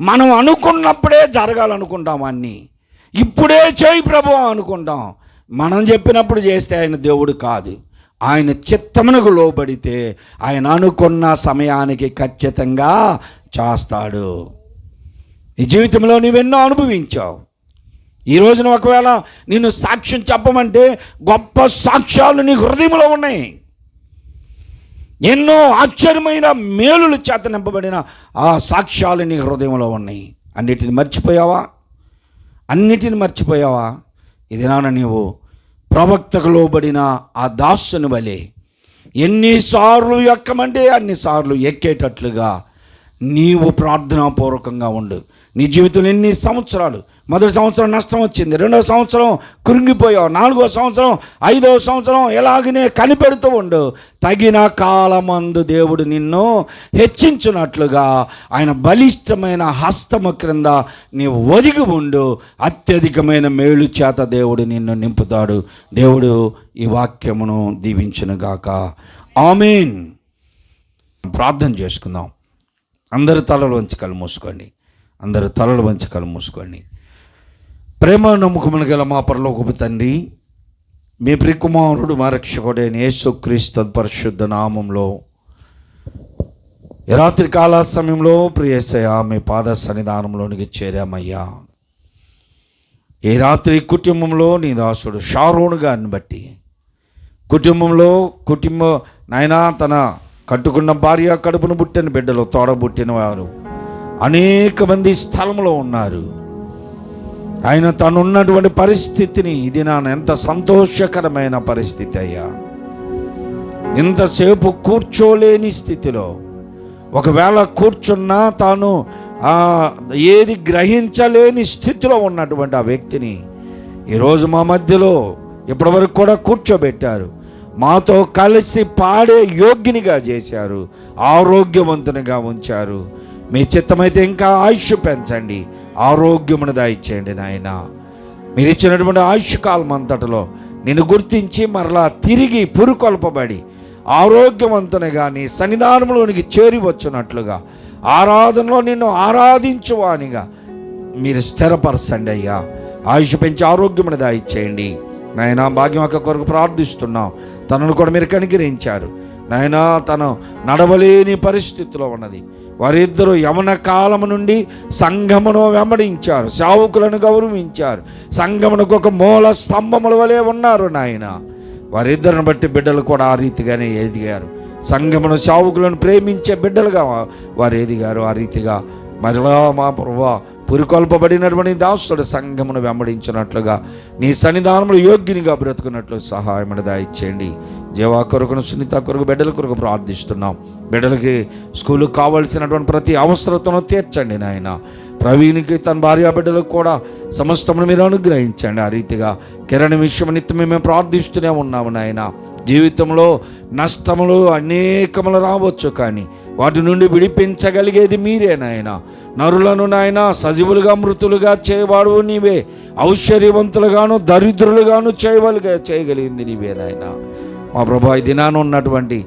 మనం అనుకున్నప్పుడే జరగాలనుకుంటాం, అన్నీ ఇప్పుడే చేయి ప్రభు అనుకుంటాం. మనం చెప్పినప్పుడు చేస్తే ఆయన దేవుడు కాదు. ఆయన చిత్తమునకు లోబడితే ఆయన అనుకున్న సమయానికి ఖచ్చితంగా చేస్తాడు. ఈ జీవితంలో నువ్వెన్నో అనుభవించావు. ఈ రోజున ఒకవేళ నిన్ను సాక్ష్యం చెప్పమంటే గొప్ప సాక్ష్యాలు నీ హృదయంలో ఉన్నాయి. ఎన్నో ఆశ్చర్యమైన మేలుల చేత నింపబడిన ఆ సాక్ష్యాలు నీ హృదయంలో ఉన్నాయి. అన్నిటిని మర్చిపోయావా? అన్నిటిని మర్చిపోయావా? ఇది నాన్న నీవు ప్రవక్తకు లోబడిన ఆ దాసుని వలె ఎన్నిసార్లు ఎక్కమంటే అన్నిసార్లు ఎక్కేటట్లుగా నీవు ప్రార్థనాపూర్వకంగా ఉండు. నీ జీవితంలో ఎన్ని సంవత్సరాలు, మొదటి సంవత్సరం నష్టం వచ్చింది, 2వ సంవత్సరం కృంగిపోయావు, 4వ సంవత్సరం 5వ సంవత్సరం ఎలాగనే కనిపెడుతూ ఉండు. తగిన కాలమందు దేవుడు నిన్ను హెచ్చించున్నట్లుగా ఆయన బలిష్టమైన హస్తము క్రింద నీవు ఒదిగి ఉండు. అత్యధికమైన మేలు చేత దేవుడు నిన్ను నింపుతాడు. దేవుడు ఈ వాక్యమును దీవించునుగాక. ఆమేన్. ప్రార్థన చేసుకుందాం. అందరి తలలు వంచి కళ్ళు మూసుకోండి. అందరు తలలు వంచి కళ్ళు మూసుకోండి. ప్రేమ నమ్మకములు గల మా పరలోకపు తండ్రి, మీ ప్రియకుమారుడు మా రక్షకుడైన యేసుక్రీస్తు పరిశుద్ధ నామంలో ఈ రాత్రి కాల సమయంలో ప్రియసయ్యా మీ పాద సన్నిధానంలోనికి చేరామయ్యా. ఈ రాత్రి కుటుంబంలో నీ దాసుడు షారోను గారిని బట్టి కుటుంబం నాయనా తన కట్టుకున్న భార్య, కడుపును పుట్టిన బిడ్డలు, తోడబుట్టిన వారు అనేక మంది స్థలంలో ఉన్నారు. ఆయన తనున్నటువంటి పరిస్థితిని ఇది నా ఎంత సంతోషకరమైన పరిస్థితి అయ్యా. ఇంతసేపు కూర్చోలేని స్థితిలో, ఒకవేళ కూర్చున్నా తాను ఏది గ్రహించలేని స్థితిలో ఉన్నటువంటి ఆ వ్యక్తిని ఈరోజు మా మధ్యలో ఇప్పటివరకు కూడా కూర్చోబెట్టారు. మాతో కలిసి పాడే యోగ్యునిగా చేశారు, ఆరోగ్యవంతునిగా ఉంచారు. మీ చిత్తమైతే ఇంకా ఆయుష్ పెంచండి, ఆరోగ్యమును దయచేయండి నాయన. మీరు ఇచ్చినటువంటి ఆయుష్ కాలం అంతటిలో నిన్ను గుర్తించి మరలా తిరిగి పురుకొల్పబడి ఆరోగ్యవంతునిగా నీ సన్నిధానంలోనికి చేరి వచ్చినట్లుగా ఆరాధనలో నిన్ను ఆరాధించువానిగా మీరు స్థిరపరచండి అయ్యా. ఆయుష్ పెంచి ఆరోగ్యమును దయచేయండి నాయనా. భాగ్యం అక్క కొరకు ప్రార్థిస్తున్నాం. తనను కూడా మీరు కనికరించారు నాయనా. తను నడవలేని పరిస్థితిలో ఉన్నది. వారిద్దరూ యవన కాలము నుండి సంఘమును వెంబడించారు, సేవకులను గౌరవించారు, సంఘమునకు ఒక మూల స్తంభముల వలె ఉన్నారు నాయన. వారిద్దరిని బట్టి బిడ్డలు కూడా ఆ రీతిగానే ఎదిగారు. సంఘమును సేవకులను ప్రేమించే బిడ్డలుగా వారు ఎదిగారు. ఆ రీతిగా మరలా మా ప్రభువా పురికొల్పబడినటువంటి దాసుడు సంఘమును వెంబడించినట్లుగా నీ సన్నిధానంలో యోగ్యునిగా బ్రతుకున్నట్లు సహాయమును దయచేయండి. జీవా కొరకును సునీత కొరకు బిడ్డల కొరకు ప్రార్థిస్తున్నాం. బిడ్డలకి స్కూలుకు కావలసినటువంటి ప్రతి అవసరతను తీర్చండి నాయన. ప్రవీణ్కి తన భార్య బిడ్డలకు కూడా సమస్తమును మీరు అనుగ్రహించండి. ఆ రీతిగా కిరణ్ విషయం నిత్యమే మేము ప్రార్థిస్తూనే ఉన్నాము నాయన. జీవితంలో నష్టములు అనేకములు రావచ్చు, కానీ వాటి నుండి విడిపించగలిగేది మీరే నాయన. నరులను నాయన సజీవులుగా మృతులుగా చేయవాడు నీవే, ఐశ్వర్యవంతులుగాను దరిద్రులుగాను చేయగలిగింది నీవే నాయన. మా ప్రభా ఈ దినాన ఉన్నటువంటి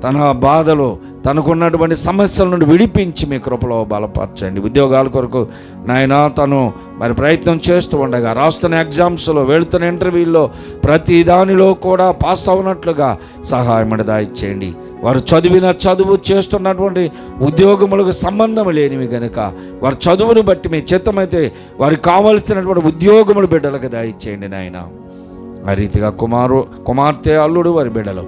తన బాధలో తనకున్నటువంటి సమస్యల నుండి విడిపించి మీ కృపలో బలపరచండి. ఉద్యోగాల కొరకు నాయన తను మరి ప్రయత్నం చేస్తూ ఉండగా రాస్తున్న ఎగ్జామ్స్లో వెళుతున్న ఇంటర్వ్యూల్లో ప్రతి దానిలో కూడా పాస్ అవునట్లుగా సహాయం దయచేయండి. వారు చదివిన చదువు చేస్తున్నటువంటి ఉద్యోగములకు సంబంధం లేనివి కనుక వారి చదువును బట్టి మీ చిత్తమైతే వారికి కావలసినటువంటి ఉద్యోగములు బిడ్డలకు దయచేయండి నాయన. ఆ రీతిగా కుమార్తె అల్లుడు వారి బిడ్డలు,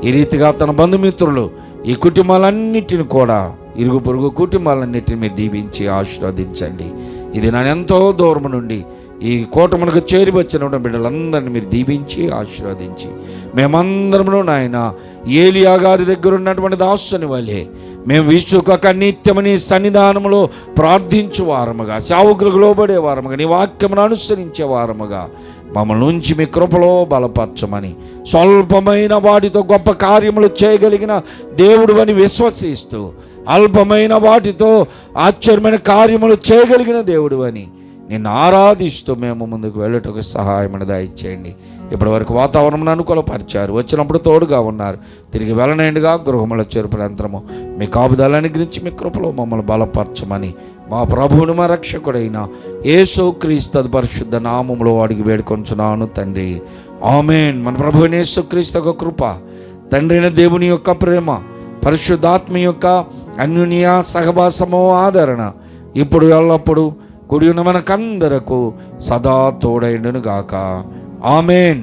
ఈ రీతిగా తన బంధుమిత్రులు, ఈ కుటుంబాలన్నిటిని కూడా ఇరుగు పొరుగు కుటుంబాలన్నిటిని మీరు దీవించి ఆశీర్వదించండి. ఇది నా ఎంతో దూరం నుండి ఈ కూటములకు చేరి వచ్చిన బిడ్డలందరినీ మీరు దీవించి ఆశీర్వదించి మేమందరము నాయన ఏలియా గారి దగ్గర ఉన్నటువంటి దాసుని వలె మేము విశ్వక నిత్యమని సన్నిధానములో ప్రార్థించు వారముగా, సేవకులకు లోబడే వారముగా, నీ వాక్యమును అనుసరించే వారముగా మమ్మల్ని ఉంచి మీ కృపలో బలపరచమని, స్వల్పమైన వాటితో గొప్ప కార్యములు చేయగలిగిన దేవుడు అని విశ్వసిస్తూ, అల్పమైన వాటితో ఆశ్చర్యమైన కార్యములు చేయగలిగిన దేవుడు అని నిన్ను ఆరాధిస్తూ మేము ముందుకు వెళ్ళటకు సహాయం దయచేయండి. ఇప్పటి వరకు వాతావరణం అనుకూలపరిచారు, వచ్చినప్పుడు తోడుగా ఉన్నారు. తిరిగి వెళ్ళనండిగా గృహముల చేరుపునంతరము మీ కాపుదలని గురించి మీ కృపలో మమ్మల్ని బలపరచమని మా ప్రభువును మా రక్షకుడైన యేసు క్రీస్తు పరిశుద్ధ నామములో అడిగి వేడుకొంచున్నాను తండ్రి, ఆమేన్. మన ప్రభువైన యేసు క్రీస్తు యొక్క కృప, తండ్రైన దేవుని యొక్క ప్రేమ, పరిశుద్ధాత్మ యొక్క అన్యోన్య సహవాసము ఆదరణ ఇప్పుడు ఎల్లప్పుడు కూడి ఉన్న మనకందరకు సదా తోడైండును గాక. ఆమేన్.